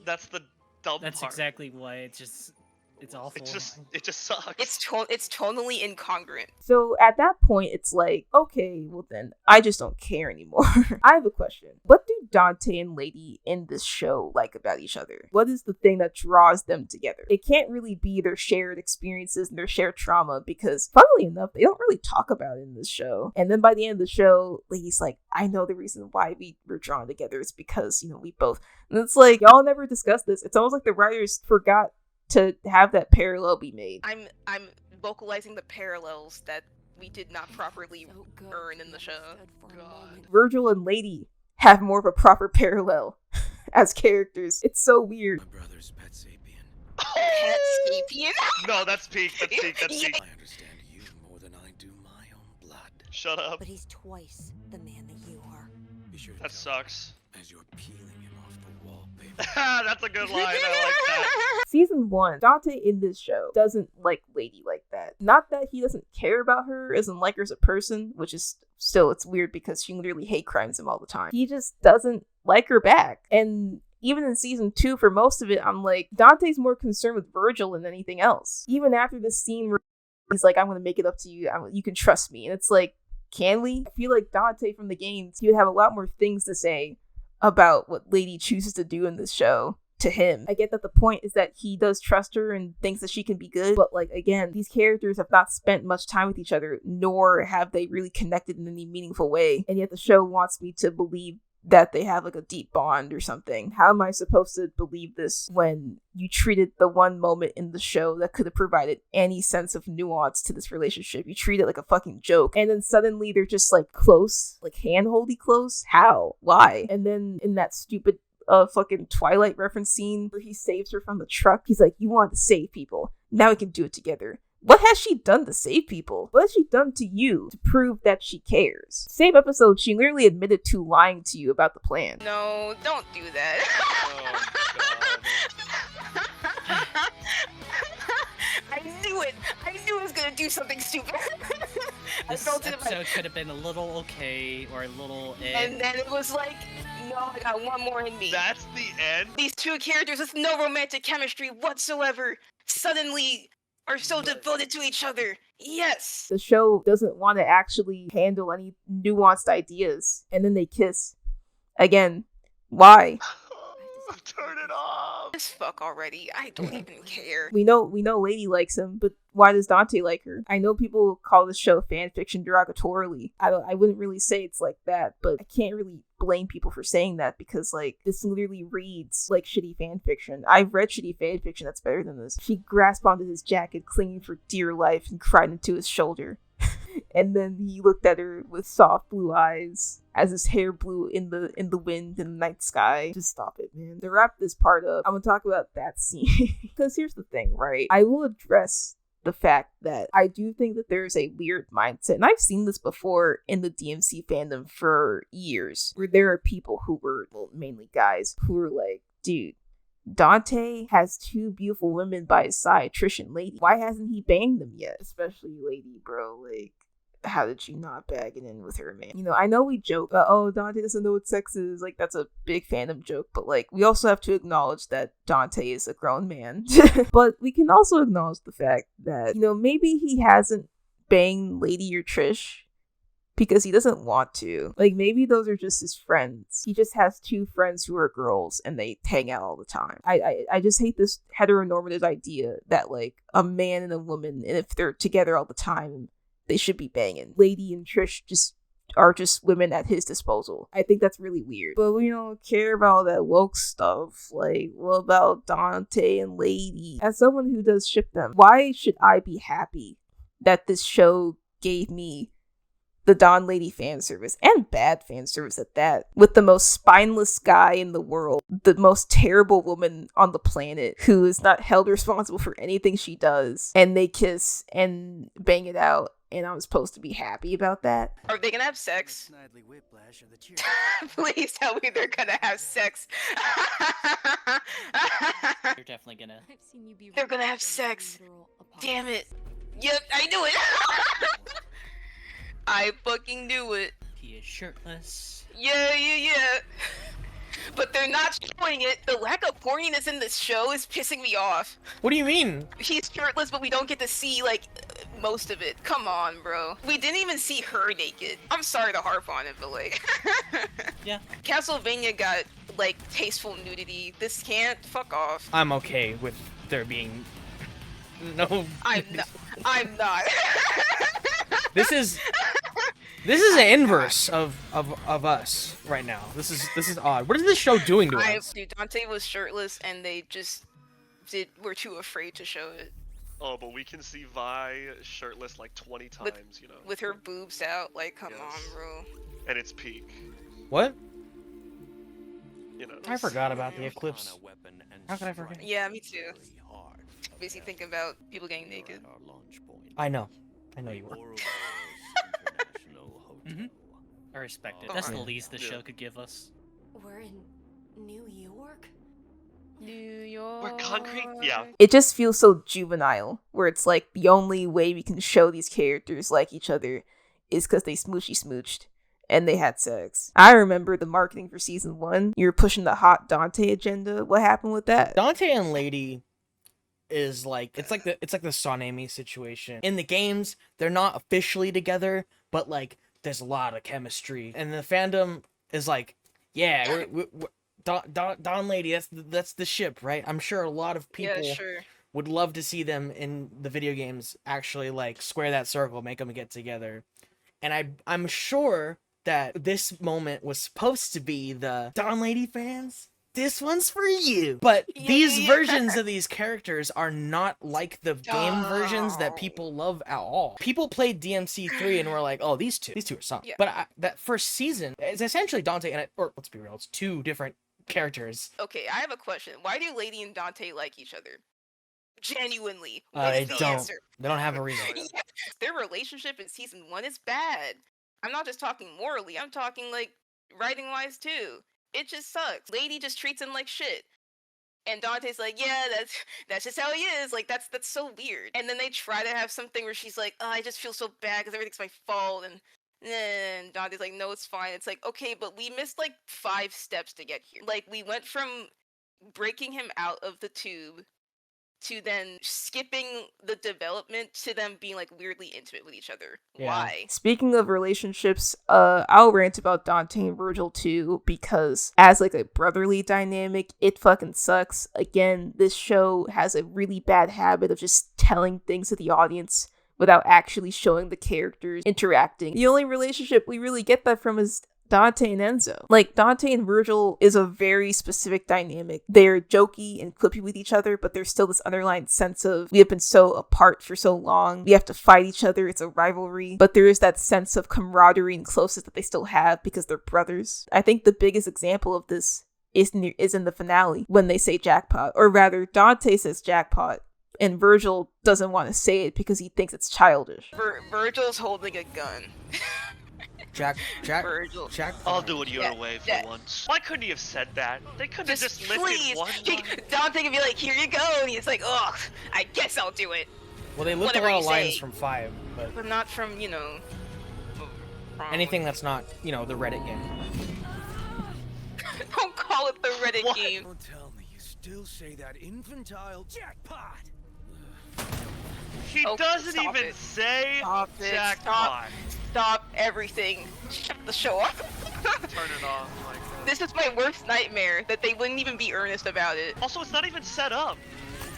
That's the dumb That's part. exactly why it's awful. It just sucks. It's tonally incongruent. So at that point, it's like, okay, well then, I just don't care anymore. I have a question. What do Dante and Lady in this show like about each other? What is the thing that draws them together? It can't really be their shared experiences and their shared trauma, because funnily enough, they don't really talk about it in this show. And then by the end of the show, Lady's like, I know the reason why we were drawn together is because, we both... And it's like, y'all never discussed this. It's almost like the writers forgot to have that parallel be made. I'm vocalizing the parallels that we did not properly earn in the show. God. Virgil and Lady have more of a proper parallel as characters. It's so weird. My brother's pet sapien. Pet sapien? No, that's peak. That's peak. I understand you more than I do my own blood. Shut up. But he's twice the man that you are. Be sure to That tell him sucks. as you're peeling him off the wallpaper. That's a good line. I like that. Season 1, Dante in this show doesn't like Lady like that. Not that he doesn't care about her, doesn't like her as a person, which is still, it's weird because she literally hate crimes him all the time. He just doesn't like her back. And even in season 2, for most of it, I'm like, Dante's more concerned with Virgil than anything else. Even after this scene where He's like, I'm gonna make it up to you. You can trust me. And it's like, can we? I feel like Dante from the games, he would have a lot more things to say about what Lady chooses to do in this show to him. I get that the point is that he does trust her and thinks that she can be good, but like, again, these characters have not spent much time with each other, nor have they really connected in any meaningful way, and yet the show wants me to believe that they have like a deep bond or something. How am I supposed to believe this when you treated the one moment in the show that could have provided any sense of nuance to this relationship? You treat it like a fucking joke, and then suddenly they're just like close, like hand-holdy close? How? Why? And then in that stupid fucking Twilight reference scene where he saves her from the truck, he's like, you want to save people, now we can do it together. What has she done to save people? What has she done to you to prove that she cares? Same episode, she literally admitted to lying to you about the plan. No, don't do that. Oh, I knew it. I knew it was gonna do something stupid. I This felt it in my... episode could have been a little okay or a little And then it was like, no, I got one more in me. That's the end? These two characters with no romantic chemistry whatsoever suddenly are so devoted to each other. Yes! The show doesn't want to actually handle any nuanced ideas, and then they kiss. Again, why? Turn it off! Just fuck already. I don't even care. We know Lady likes him, but why does Dante like her? I know people call this show fanfiction derogatorily. I wouldn't really say it's like that, but I can't really blame people for saying that because, like, this literally reads like shitty fanfiction. I've read shitty fanfiction that's better than this. She grasped onto his jacket, clinging for dear life, and cried into his shoulder. And then he looked at her with soft blue eyes as his hair blew in the wind in the night sky. Just stop it, man. To wrap this part up, I'm gonna talk about that scene. Because here's the thing, right? I will address the fact that I do think that there's a weird mindset, and I've seen this before in the DMC fandom for years, where there are people who were, well, mainly guys, who were like, dude, Dante has two beautiful women by his side, Trish and Lady. Why hasn't he banged them yet? Especially Lady, bro. Like, how did you not bag it in with her, man? You know, I know we joke, oh, Dante doesn't know what sex is. Like, that's a big fandom joke. But, like, we also have to acknowledge that Dante is a grown man. But we can also acknowledge the fact that, you know, maybe he hasn't banged Lady or Trish because he doesn't want to. Like, maybe those are just his friends. He just has two friends who are girls and they hang out all the time. I just hate this heteronormative idea that, like, a man and a woman, and if they're together all the time, they should be banging. Lady and Trish are just women at his disposal. I think that's really weird. But we don't care about all that woke stuff. Like, what about Dante and Lady? As someone who does ship them, why should I be happy that this show gave me the Don Lady fan service, and bad fan service at that, with the most spineless guy in the world, the most terrible woman on the planet, who is not held responsible for anything she does, and they kiss and bang it out, and I'm supposed to be happy about that? Are they gonna have sex? Please tell me they're gonna have sex. You're definitely gonna. They're gonna have sex. Damn it. Yep, I knew it. I fucking knew it. He is shirtless. Yeah. But they're not showing it. The lack of horniness in this show is pissing me off. What do you mean? He's shirtless, but we don't get to see, like, most of it. Come on, bro. We didn't even see her naked. I'm sorry to harp on it, but, like... Yeah. Castlevania got, like, tasteful nudity. This can't. Fuck off. I'm okay with there being no... I'm not. This is an inverse of us right now. This is odd. What is this show doing to us? Dude, Dante was shirtless and they just were too afraid to show it. Oh, but we can see Vi shirtless like 20 times, you know. With her boobs out, like, come on, bro. And it's peak. What? You know. I forgot about the eclipse. How could I forget? Yeah, me too. Basically thinking about people getting naked. I know you were. Mm-hmm. I respect it. That's the least the show could give us. We're in New York? New York. We're concrete? Yeah. It just feels so juvenile, where it's like the only way we can show these characters like each other is because they smooched and they had sex. I remember the marketing for season 1. You were pushing the hot Dante agenda. What happened with that? Dante and Lady is like it's like the Sonami situation. In the games, they're not officially together, but like there's a lot of chemistry, and the fandom is like, yeah, we're Don Lady, that's the ship, right? I'm sure a lot of people would love to see them in the video games actually like square that circle, make them get together. And I'm sure that this moment was supposed to be the Don Lady fans, this one's for you. But these versions of these characters are not like the game versions that people love at all. People played DMC3 and were like, oh, these two are something. Yeah. But that first season is essentially Dante and or let's be real, it's two different characters. Okay, I have a question. Why do Lady and Dante like each other? Genuinely. They don't have a reason. Their relationship in season 1 is bad. I'm not just talking morally, I'm talking like writing wise too. It just sucks. Lady just treats him like shit. And Dante's like, yeah, that's just how he is. Like, that's so weird. And then they try to have something where she's like, oh, I just feel so bad because everything's my fault. And Dante's like, no, it's fine. It's like, okay, but we missed like 5 steps to get here. Like, we went from breaking him out of the tube to then skipping the development to them being like weirdly intimate with each other. Yeah. Why? Speaking of relationships, I'll rant about Dante and Virgil too, because as like a brotherly dynamic, it fucking sucks. Again, this show has a really bad habit of just telling things to the audience without actually showing the characters interacting. The only relationship we really get that from is Dante and Enzo. Like, Dante and Virgil is a very specific dynamic. They're jokey and quippy with each other, but there's still this underlying sense of we have been so apart for so long. We have to fight each other. It's a rivalry. But there is that sense of camaraderie and closeness that they still have because they're brothers. I think the biggest example of this is in the finale when they say jackpot. Or rather, Dante says jackpot, and Virgil doesn't want to say it because he thinks it's childish. Virgil's holding a gun. Virgil. I'll do it your way for once. Why couldn't he have said that? They could have just lifted one line. Dante could be like, here you go, and he's like, oh, I guess I'll do it. Well, they lift a lot of lines from 5, but not from, anything that's not, the Reddit game. Don't call it the Reddit game. Don't tell me you still say that infantile jackpot. He doesn't even say jackpot. Stop everything. Shut the show off. Turn it off. This is my worst nightmare, that they wouldn't even be earnest about it. Also, it's not even set up.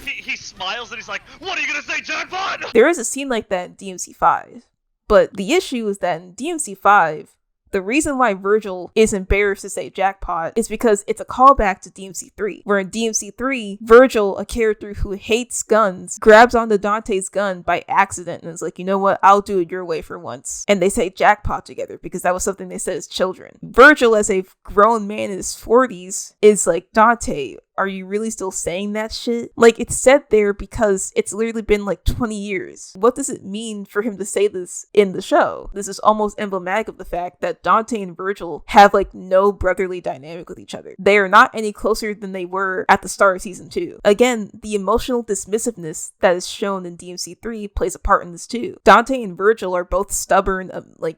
He smiles and he's like, what are you gonna say, jackpot? There is a scene like that in DMC5. But the issue is that in DMC5, the reason why Virgil is embarrassed to say jackpot is because it's a callback to DMC3, where in DMC3, Virgil, a character who hates guns, grabs onto Dante's gun by accident and is like, you know what, I'll do it your way for once. And they say jackpot together because that was something they said as children. Virgil, as a grown man in his 40s, is like, Dante, are you really still saying that shit? Like, it's said there because it's literally been like 20 years. What does it mean for him to say this in the show? This is almost emblematic of the fact that Dante and Virgil have like no brotherly dynamic with each other. They are not any closer than they were at the start of season 2. Again, the emotional dismissiveness that is shown in DMC3 plays a part in this too. Dante and Virgil are both stubborn,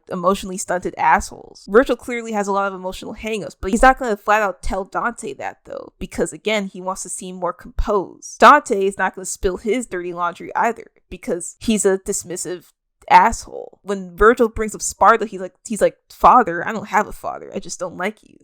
emotionally stunted assholes. Virgil clearly has a lot of emotional hangups, but he's not gonna flat out tell Dante that though, because again, he wants to seem more composed. Dante is not going to spill his dirty laundry either, because he's a dismissive asshole. When Virgil brings up Sparta, he's like, father, I don't have a father, I just don't like you.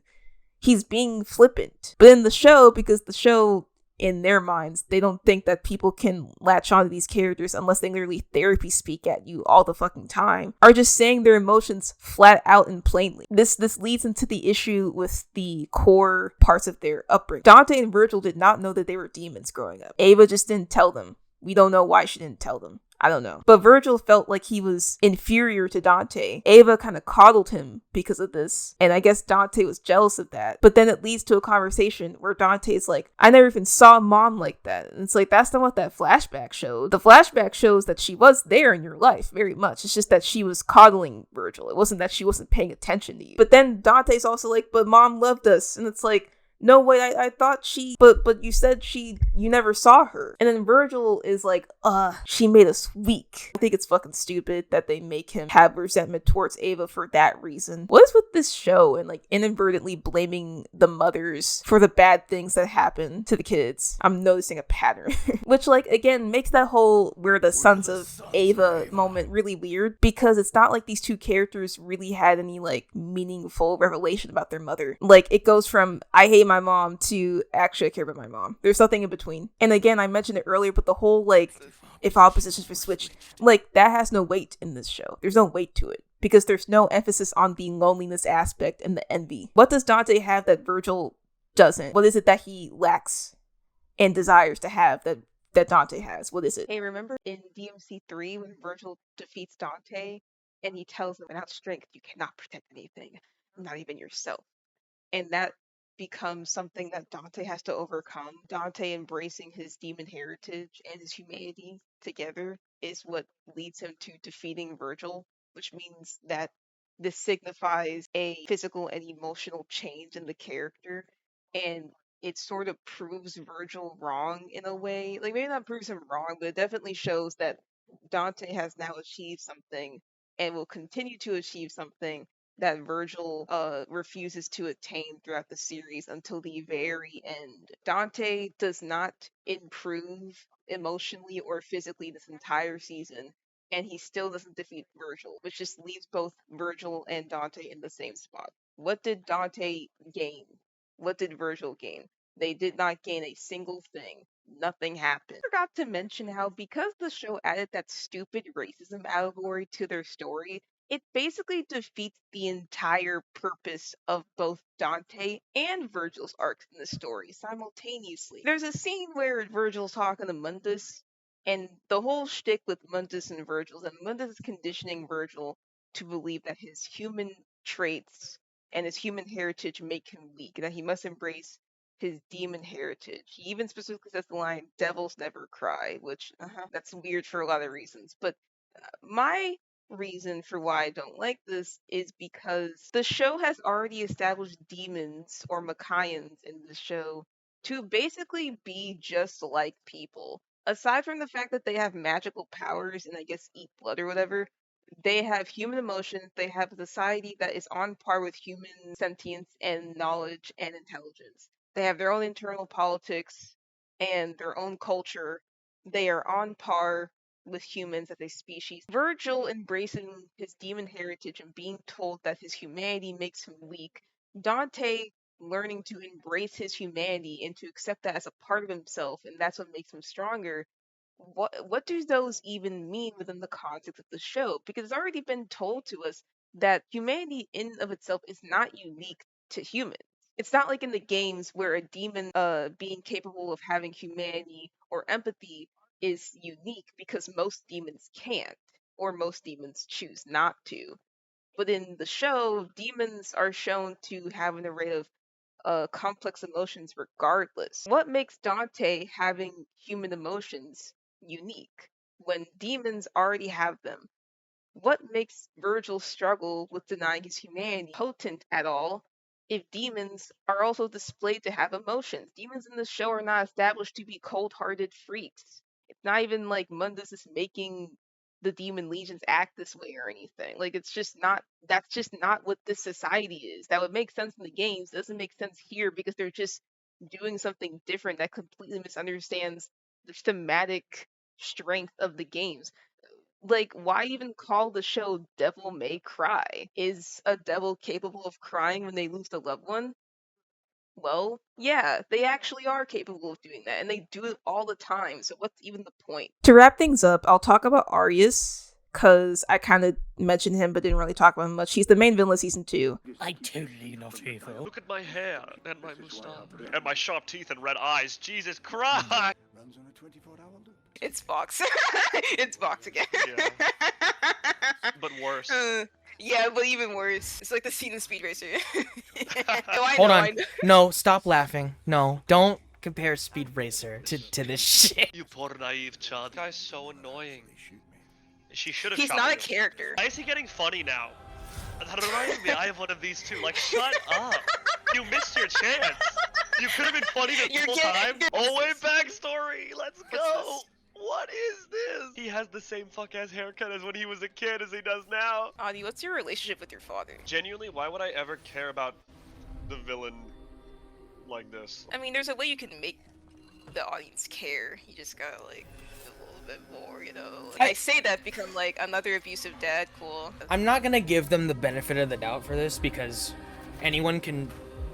He's being flippant. But in the show, because the show, in their minds, they don't think that people can latch onto these characters unless they literally therapy speak at you all the fucking time, are just saying their emotions flat out and plainly. This leads into the issue with the core parts of their upbringing. Dante and Virgil did not know that they were demons growing up. Ava just didn't tell them. We don't know why she didn't tell them. I don't know. But Virgil felt like he was inferior to Dante. Ava kind of coddled him because of this. And I guess Dante was jealous of that. But then it leads to a conversation where Dante's like, I never even saw mom like that. And it's like, that's not what that flashback showed. The flashback shows that she was there in your life very much. It's just that she was coddling Virgil. It wasn't that she wasn't paying attention to you. But then Dante's also like, but mom loved us. And it's like, no, wait, I thought she, but you said you never saw her. And then Virgil is like, she made us weak. I think it's fucking stupid that they make him have resentment towards Ava for that reason. What is with this show and like inadvertently blaming the mothers for the bad things that happen to the kids? I'm noticing a pattern. Which, like, again, makes that whole "we're the sons of Ava" moment really weird, because it's not like these two characters really had any like meaningful revelation about their mother. Like, it goes from I hate my mom to actually I care about my mom. There's nothing in between. And again, I mentioned it earlier, but the whole like if oppositions were switched, like, that has no weight in this show. There's no weight to it because there's no emphasis on the loneliness aspect and the envy. What does Dante have that Virgil doesn't? What is it that he lacks and desires to have that Dante has? What is it? Hey, remember in DMC3 when Virgil defeats Dante and he tells him, without strength, you cannot protect anything, not even yourself. And that becomes something that Dante has to overcome. Dante embracing his demon heritage and his humanity together is what leads him to defeating Virgil, which means that this signifies a physical and emotional change in the character, and it sort of proves Virgil wrong in a way. Like, maybe not proves him wrong, but it definitely shows that Dante has now achieved something and will continue to achieve something that Virgil refuses to attain throughout the series until the very end. Dante does not improve emotionally or physically this entire season, and he still doesn't defeat Virgil, which just leaves both Virgil and Dante in the same spot. What did Dante gain? What did Virgil gain? They did not gain a single thing. Nothing happened. I forgot to mention how, because the show added that stupid racism allegory to their story, it basically defeats the entire purpose of both Dante and Virgil's arcs in the story simultaneously. There's a scene where Virgil's talking to Mundus, and the whole shtick with Mundus and Virgil is that Mundus is conditioning Virgil to believe that his human traits and his human heritage make him weak, that he must embrace his demon heritage. He even specifically says the line, "Devils never cry," which, that's weird for a lot of reasons. But my reason for why I don't like this is because the show has already established demons or Makaians in the show to basically be just like people. Aside from the fact that they have magical powers and I guess eat blood or whatever, they have human emotions, they have a society that is on par with human sentience and knowledge and intelligence. They have their own internal politics and their own culture. They are on par with humans as a species. Virgil embracing his demon heritage and being told that his humanity makes him weak. Dante learning to embrace his humanity and to accept that as a part of himself, and that's what makes him stronger. What do those even mean within the context of the show? Because it's already been told to us that humanity in and of itself is not unique to humans. It's not like in the games where a demon being capable of having humanity or empathy is unique, because most demons can't, or most demons choose not to. But in the show, demons are shown to have an array of complex emotions regardless. What makes Dante having human emotions unique when demons already have them? What makes Virgil struggle with denying his humanity potent at all if demons are also displayed to have emotions? Demons in the show are not established to be cold-hearted freaks. It's not even like Mundus is making the demon legions act this way or anything. Like, it's just not, that's just not what this society is. That would make sense in the games. It doesn't make sense here because they're just doing something different that completely misunderstands the thematic strength of the games. Like, why even call the show Devil May Cry? Is a devil capable of crying when they lose a loved one? Well, yeah, they actually are capable of doing that, and they do it all the time, so what's even the point? To wrap things up, I'll talk about Arius, because I kind of mentioned him but didn't really talk about him much. He's the main villain of Season 2. I totally not evil. Look at my hair and my moustache and my sharp teeth and red eyes. Jesus Christ! Runs on a 24-hour loop. It's Fox. It's Fox again. Yeah. But worse. Yeah, but even worse. It's like the scene in Speed Racer. Hold on. No, stop laughing. No, don't compare Speed Racer to this shit. You poor naive child. This guy's so annoying. She should have He's shot not me. a character. Why is he getting funny now? That reminds me, I have one of these too. Like, shut up. You missed your chance. You could have been funny the whole time. Owen backstory. Let's go. What is this? He has the same fuck-ass haircut as when he was a kid as he does now. Adi, what's your relationship with your father? Genuinely, why would I ever care about the villain like this? I mean, there's a way you can make the audience care. You just gotta, like, a little bit more, you know? Like, I say that because I'm, like, another abusive dad, cool. I'm not gonna give them the benefit of the doubt for this because anyone can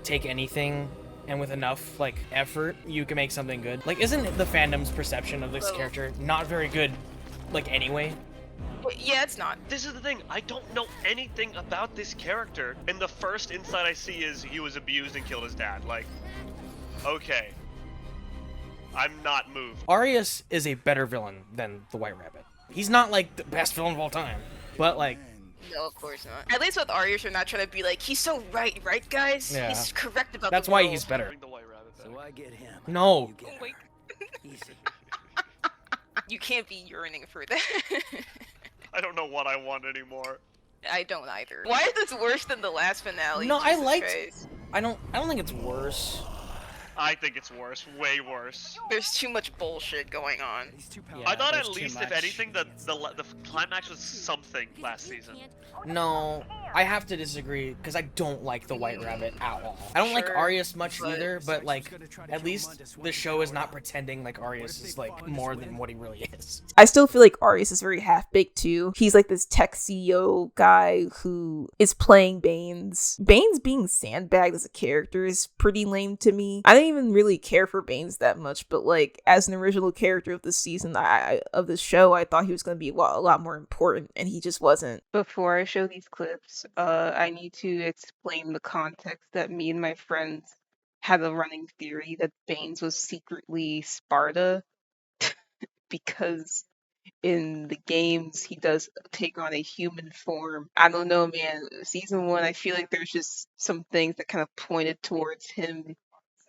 take anything, and with enough, like, effort, you can make something good. Like, isn't the fandom's perception of this character not very good, like, anyway? Yeah, it's not. This is the thing, I don't know anything about this character, and the first insight I see is he was abused and killed his dad. Like, okay. I'm not moved. Arius is a better villain than the White Rabbit. He's not, like, the best villain of all time, but, like... No, of course not. At least with Arius, you're not trying to be like, he's so right, guys? Yeah. He's correct about That's the why world. he's better. Bring the White Rabbit back. So I get him. No. You get Oh my her. Easy. You can't be yearning for that. I don't know what I want anymore. I don't either. Why is this worse than the last finale? No, I Jesus liked... Christ. I don't think it's worse. I think it's worse, way worse. There's too much bullshit going on. Yeah, I thought there's at too least, much. if anything, the climax was something last season. No, I have to disagree because I don't like the White Rabbit at all. I don't like Sure, Arius much but- either, but like at least the show is not pretending like Arius is like more than what he really is. I still feel like Arius is very half-baked too. He's like this tech CEO guy who is playing Baines. Baines being sandbagged as a character is pretty lame to me. I didn't even really care for Baines that much, but like as an original character of this season, of this show, I thought he was going to be a lot more important, and he just wasn't. Before I show these clips, I need to explain the context that me and my friends had a running theory that Baines was secretly Sparta because in the games he does take on a human form. I don't know, man. Season 1, I feel like there's just some things that kind of pointed towards him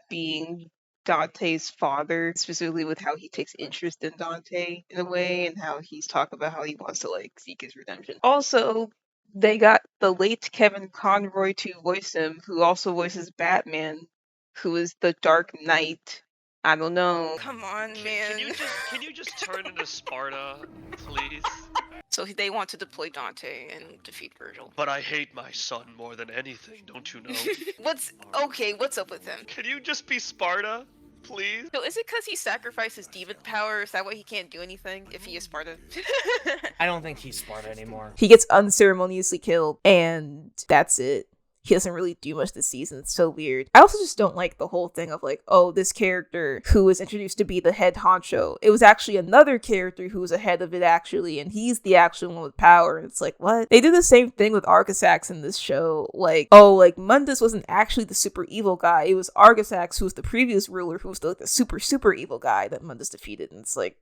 being Dante's father, specifically with how he takes interest in Dante in a way, and how he's talking about how he wants to like seek his redemption. Also, they got the late Kevin Conroy to voice him, who also voices Batman, who is the Dark Knight. I don't know. Come on, man. Can you just turn into Sparta, please? So they want to deploy Dante and defeat Virgil. But I hate my son more than anything, don't you know? What's up with him? Can you just be Sparta, please? So is it because he sacrificed his demon power? Is that why he can't do anything if he is Sparta? I don't think he's Sparta anymore. He gets unceremoniously killed, and that's it. He doesn't really do much this season. It's so weird. I also just don't like the whole thing of like, oh, this character who was introduced to be the head honcho. It was actually another character who was ahead of it actually, and he's the actual one with power. And it's like, what? They do the same thing with Argisax in this show. Like, oh, like Mundus wasn't actually the super evil guy. It was Argisax who was the previous ruler who was the super evil guy that Mundus defeated. And it's like,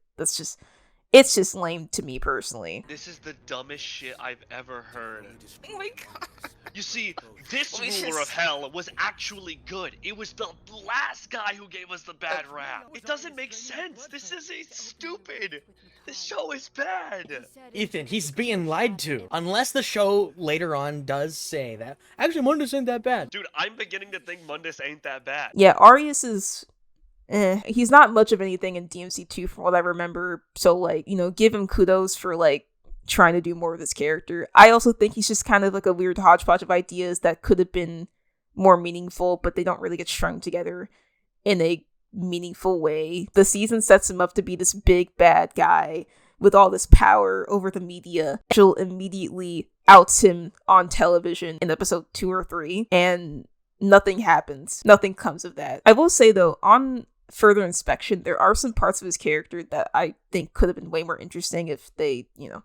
it's just lame to me personally. This is the dumbest shit I've ever heard. Oh my god. You see, this ruler of hell was actually good. It was the last guy who gave us the bad rap. It doesn't make sense. This is stupid. This show is bad. Ethan, he's being lied to. Unless the show later on does say that. Actually, Mundus ain't that bad. Dude, I'm beginning to think Mundus ain't that bad. Yeah, Arius is... he's not much of anything in DMC2 from what I remember. So, like, you know, give him kudos for, like, trying to do more with his character. I also think he's just kind of like a weird hodgepodge of ideas that could have been more meaningful, but they don't really get strung together in a meaningful way. The season sets him up to be this big bad guy with all this power over the media. She'll immediately outs him on television in episode 2 or 3, and nothing happens. Nothing comes of that. I will say, though, on further inspection, there are some parts of his character that I think could have been way more interesting if they, you know,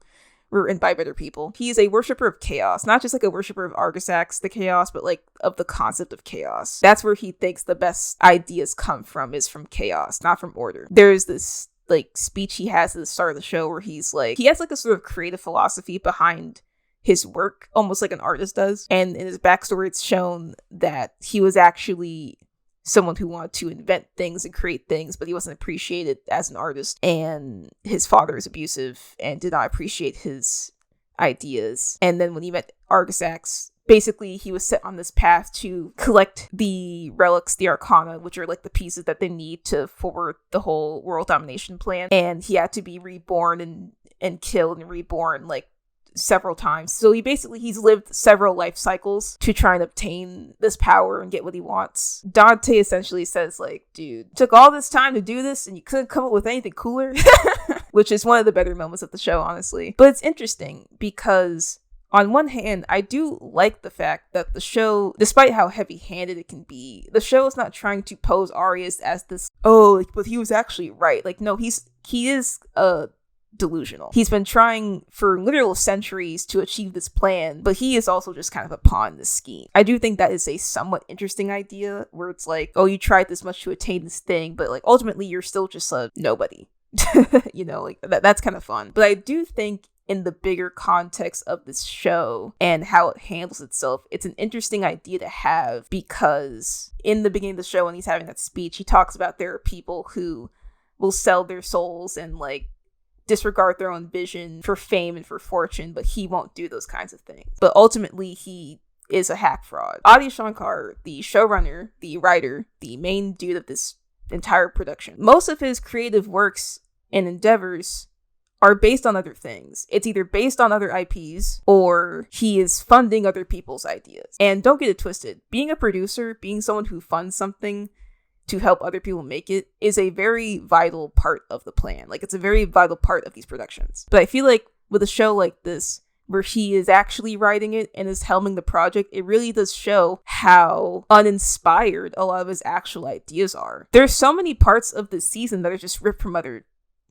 were written by better people. He is a worshiper of chaos, not just like a worshiper of Argisax, the chaos, but like of the concept of chaos. That's where he thinks the best ideas come from, is from chaos, not from order. There's this like speech he has at the start of the show where he's like, he has like a sort of creative philosophy behind his work, almost like an artist does. And in his backstory, it's shown that he was actually someone who wanted to invent things and create things, but he wasn't appreciated as an artist. And his father is abusive and did not appreciate his ideas. And then when he met Argisax, basically he was set on this path to collect the relics, the arcana, which are like the pieces that they need to forward the whole world domination plan. And he had to be reborn and killed and reborn like several times. So he's lived several life cycles to try and obtain this power and get what he wants. Dante essentially says like, dude, took all this time to do this and you couldn't come up with anything cooler. Which is one of the better moments of the show, honestly. But it's interesting because on one hand, I do like the fact that the show, despite how heavy-handed it can be, the show is not trying to pose Arius as this, oh, but he was actually right. Like, no, he is delusional. He's been trying for literal centuries to achieve this plan, but he is also just kind of a pawn in this scheme. I do think that is a somewhat interesting idea, where it's like, oh, you tried this much to attain this thing, but like ultimately you're still just a nobody. You know, like that's kind of fun. But I do think in the bigger context of this show and how it handles itself, it's an interesting idea to have, because in the beginning of the show when he's having that speech, he talks about there are people who will sell their souls and like disregard their own vision for fame and for fortune, but he won't do those kinds of things. But ultimately he is a hack fraud. Adi Shankar, the showrunner, the writer, the main dude of this entire production, most of his creative works and endeavors are based on other things. It's either based on other IPs or he is funding other people's ideas. And don't get it twisted, being a producer, being someone who funds something to help other people make it is a very vital part of the plan. Like, it's a very vital part of these productions. But I feel like with a show like this, where he is actually writing it and is helming the project, it really does show how uninspired a lot of his actual ideas are. There's so many parts of this season that are just ripped from other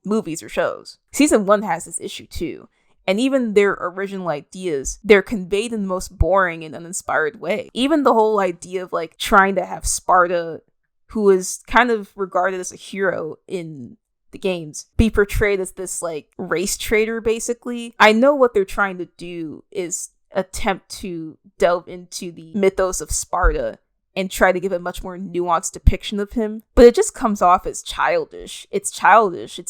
movies or shows. Season 1 has this issue too. And even their original ideas, they're conveyed in the most boring and uninspired way. Even the whole idea of like trying to have Sparta, who is kind of regarded as a hero in the games, be portrayed as this like race traitor, basically. I know what they're trying to do is attempt to delve into the mythos of Sparta and try to give a much more nuanced depiction of him, but it just comes off as childish. It's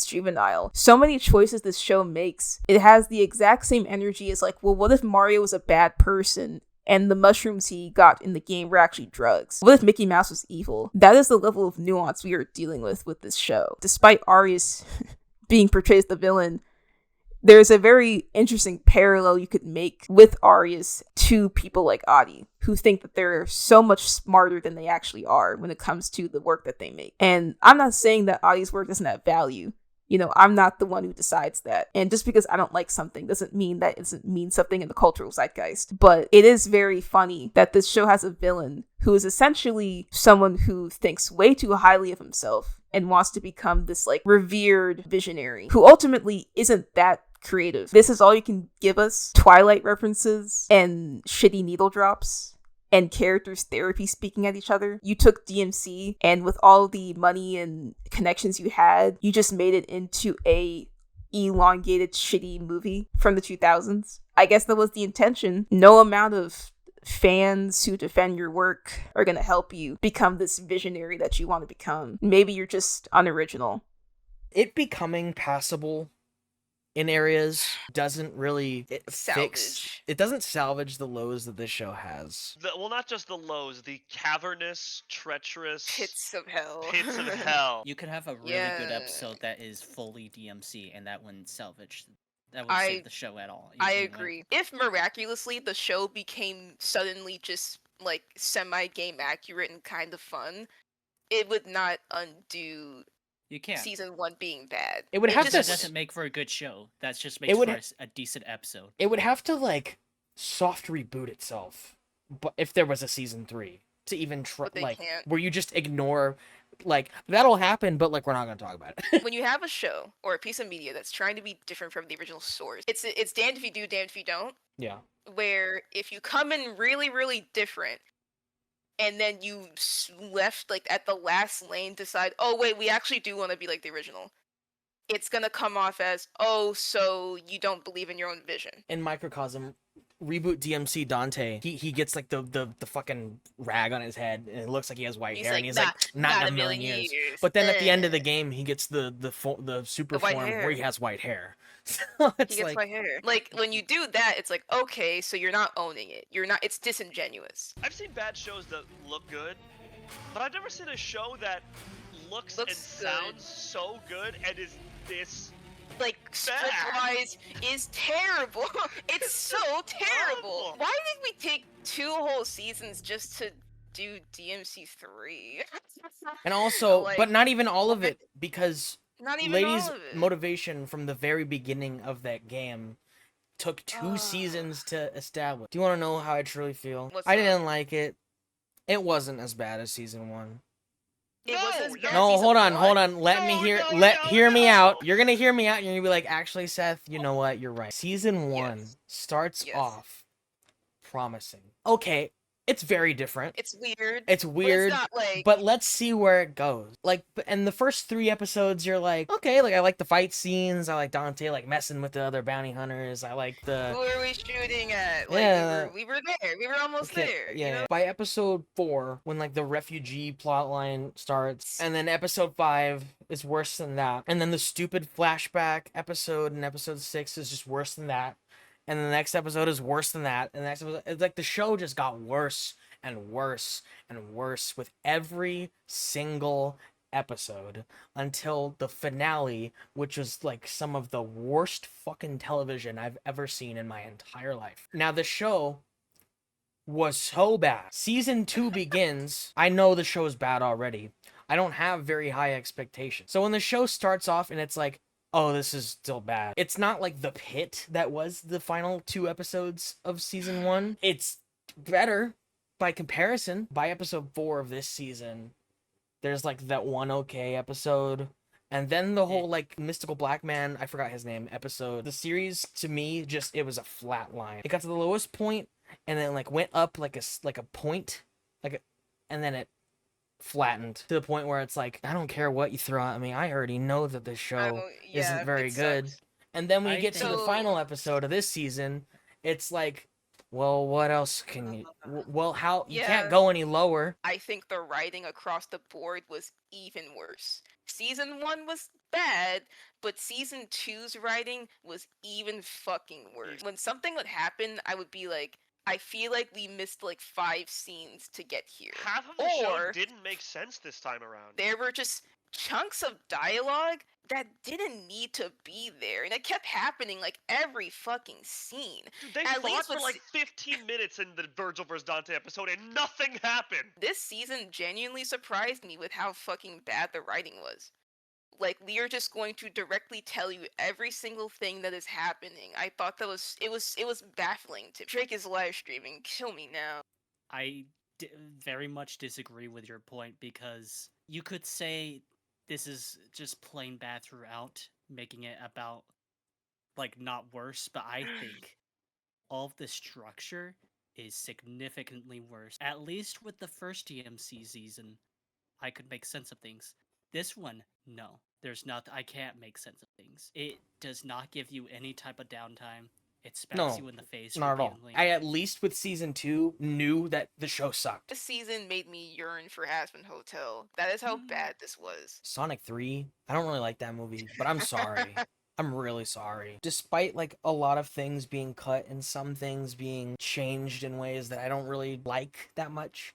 juvenile. So many choices this show makes, it has the exact same energy as like, well, what if Mario was a bad person and the mushrooms he got in the game were actually drugs? What if Mickey Mouse was evil? That is the level of nuance we are dealing with this show. Despite Arius being portrayed as the villain, there's a very interesting parallel you could make with Arius to people like Adi, who think that they're so much smarter than they actually are when it comes to the work that they make. And I'm not saying that Adi's work doesn't have value. You know, I'm not the one who decides that. And just because I don't like something doesn't mean that it doesn't mean something in the cultural zeitgeist. But it is very funny that this show has a villain who is essentially someone who thinks way too highly of himself and wants to become this like revered visionary who ultimately isn't that creative. This is all you can give us: Twilight references and shitty needle drops and characters therapy speaking at each other. You took DMC, and with all the money and connections you had, you just made it into a elongated shitty movie from the 2000s. I guess that was the intention. No amount of fans who defend your work are gonna help you become this visionary that you want to become. Maybe you're just unoriginal. It becoming passable in areas doesn't really it doesn't salvage the lows that this show has. Well, not just the lows, the cavernous, treacherous Pits of hell. Pits of hell. You could have a really good episode that is fully DMC, and that wouldn't salvage. That wouldn't save the show at all. I agree. If miraculously the show became suddenly just like semi-game accurate and kind of fun, it would not undo. You can't. Season 1 being bad. It would have to. That doesn't make for a good show. That just makes for a decent episode. It would have to like soft reboot itself, but if there was a season 3 to even try, like, where you just ignore, like, that'll happen, but like we're not gonna talk about it. When you have a show or a piece of media that's trying to be different from the original source, it's damned if you do, damned if you don't. Yeah. Where if you come in really, really different, and then you left like at the last lane, decide, oh wait, we actually do want to be like the original, it's gonna come off as, oh, so you don't believe in your own vision. In Microcosm, reboot DMC Dante, he gets like the fucking rag on his head, and it looks like he has white hair, and he's like, not in a million years. But then at the end of the game, he gets the super white form hair. where he has white hair. So it's He gets like, white hair. Like when you do that, it's like, okay, so you're not owning it. You're not. It's disingenuous. I've seen bad shows that look good, but I've never seen a show that looks and Good. sounds so good and is this Like script-wise is terrible. It's so terrible. awful. Why did we take 2 whole seasons just to do DMC 3? and also, Like, but not even all of it, because not even Lady's all of it. motivation from the very beginning of that game took 2 seasons to establish. Do you want to know how I truly feel? What's I up? didn't like it. It wasn't as bad as season 1. It wasn't as bad as No, season hold on, 1. hold on. Let me hear. Hear me out. You're gonna hear me out. You're gonna be like, actually, Seth, you know what? You're right. Season 1 Yes. starts Yes. off promising. Okay, it's very different. It's weird. It's weird, But it's not like. but let's see where it goes. Like, and the first 3 episodes, you're like, okay, like I like the fight scenes. I like Dante like messing with the other bounty hunters. I like the. Who are we shooting at? Like, Yeah. we were there. We were almost there. Yeah. You know? By episode 4, when like the refugee plotline starts, and then episode 5 is worse than that, and then the stupid flashback episode in episode 6 is just worse than that, and the next episode is worse than that, and the next episode, it's like the show just got worse and worse and worse with every single episode until the finale, which was like some of the worst fucking television I've ever seen in my entire life. Now the show was so bad. Season 2 begins. I know the show's bad already. I don't have very high expectations. So when the show starts off and it's like, oh, this is still bad. It's not like the pit that was the final 2 episodes of season 1. It's better by comparison. By episode 4 of this season, there's like that one okay episode. And then the whole like mystical black man, I forgot his name, episode. The series to me just, it was a flat line. It got to the lowest point and then like went up like a point, and then it flattened to the point where it's like, I don't care what you throw at me. I already know that this show isn't very good. Sucks. And then when you I get to the think- final episode of this season, it's like, well, what else can you? Well, how you can't Yeah. go any lower. I think the writing across the board was even worse. Season 1 was bad, but season 2's writing was even fucking worse. When something would happen, I would be like, I feel like we missed like 5 scenes to get here. Half of the show Or- didn't make sense this time around. There were just chunks of dialogue that didn't need to be there, and it kept happening like every fucking scene. Dude, they at fought least for with like 15 minutes in the Virgil vs. Dante episode and nothing happened. This season genuinely surprised me with how fucking bad the writing was. Like, we are just going to directly tell you every single thing that is happening. I thought that it was baffling to Drake is live streaming. Kill me now. I very much disagree with your point, because you could say this is just plain bad throughout, making it about like not worse, but I think all of the structure is significantly worse. At least with the first DMC season, I could make sense of things. This one, no. There's not. I can't make sense of things. It does not give you any type of downtime. It smacks you in the face. Not at all. repeatedly. I at least with season 2 knew that the show sucked. This season made me yearn for Aspen Hotel. That is how bad this was. Sonic 3, I don't really like that movie, but I'm sorry. I'm really sorry. Despite like a lot of things being cut and some things being changed in ways that I don't really like that much,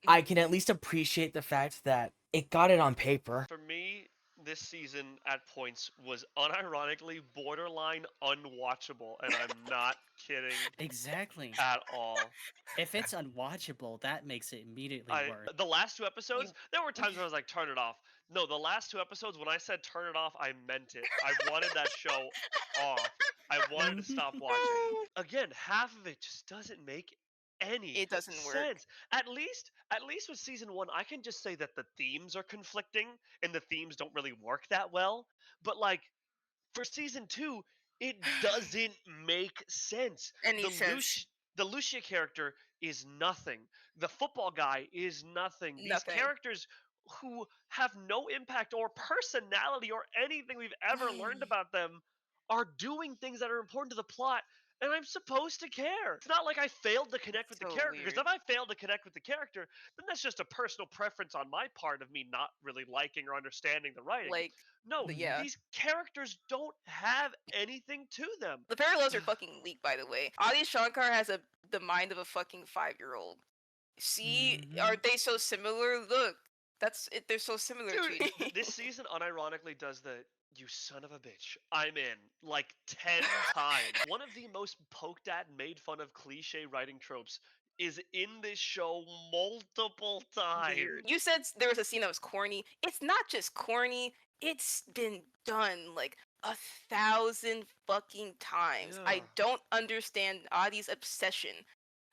I can at least appreciate the fact that it got it on paper. For me, this season at points was unironically borderline unwatchable, and I'm not kidding Exactly. at all. If it's unwatchable, that makes it immediately worse. The last 2 episodes, there were times where I was like, turn it off. No, the last 2 episodes, when I said turn it off, I meant it. I wanted that show off. I wanted to stop watching. Again, half of it just doesn't make any It doesn't work. sense. At least with season 1, I can just say that the themes are conflicting and the themes don't really work that well. But like for season 2, it doesn't make sense. Any sense. The Lucia character is nothing. The football guy is nothing. These Nothing. characters who have no impact or personality or anything we've ever learned about them are doing things that are important to the plot, and I'm supposed to care. It's not like I failed to connect with the So character, because weird. if I failed to connect with the character, then that's just a personal preference on my part of me not really liking or understanding the writing. Like, No, yeah. these characters don't have anything to them. The parallels are fucking weak, by the way. Adi Shankar has the mind of a fucking 5-year-old. See, are they so similar? Look, that's it. They're so similar Dude, to you. this season unironically does the "you son of a bitch, I'm in" like 10 times. One of the most poked at and made fun of cliche writing tropes is in this show multiple times. Weird. You said there was a scene that was corny. It's not just corny. It's been done like 1,000 fucking times. I Yeah. don't understand Adi's obsession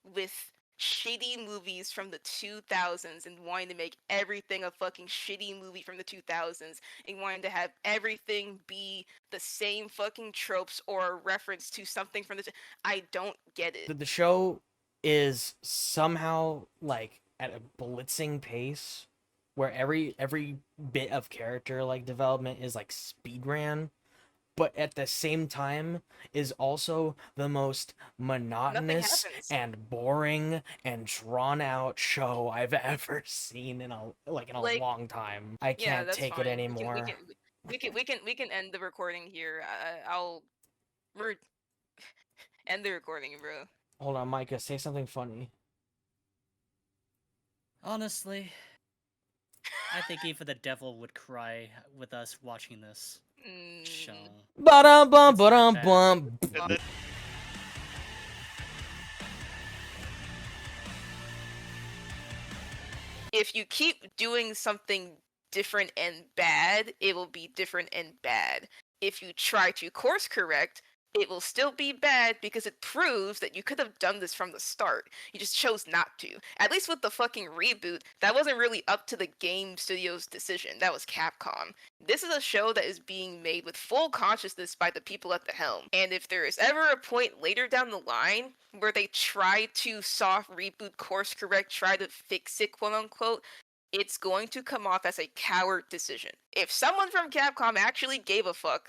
with shitty movies from the 2000s and wanting to make everything a fucking shitty movie from the 2000s and wanting to have everything be the same fucking tropes or a reference to something from the I don't get it. The show is somehow like at a blitzing pace where every bit of character like development is like speed ran, but at the same time is also the most monotonous happens. and boring and drawn out show I've ever seen in a long time. I can't that's take fine. it anymore. We can end the recording here. We're end the recording, bro. Hold on, Micah, say something funny. Honestly, I think even the devil would cry with us watching this show. Ba-dum bum It's that ba-dum bad. bum. And then If you keep doing something different and bad, it will be different and bad. If you try to course correct, it will still be bad because it proves that you could have done this from the start. You just chose not to. At least with the fucking reboot, that wasn't really up to the game studio's decision. That was Capcom. This is a show that is being made with full consciousness by the people at the helm. And if there is ever a point later down the line where they try to soft reboot, course correct, try to fix it, quote unquote, it's going to come off as a coward decision. If someone from Capcom actually gave a fuck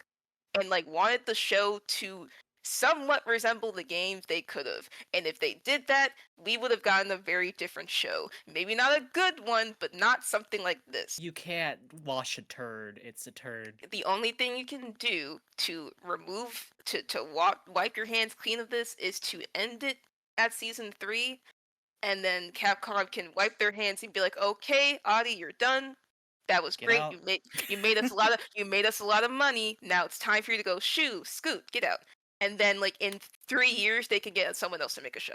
and like wanted the show to somewhat resemble the games, they could have. And if they did that, we would have gotten a very different show. Maybe not a good one, but not something like this. You can't wash a turd. It's a turd. The only thing you can do to remove to wipe your hands clean of this is to end it at season 3, and then Capcom can wipe their hands and be like, "Okay, Adi, you're done. That was Get great. out." You made us a lot of money. Now it's time for you to go scoot, get out." And then like in 3 years they can get someone else to make a show.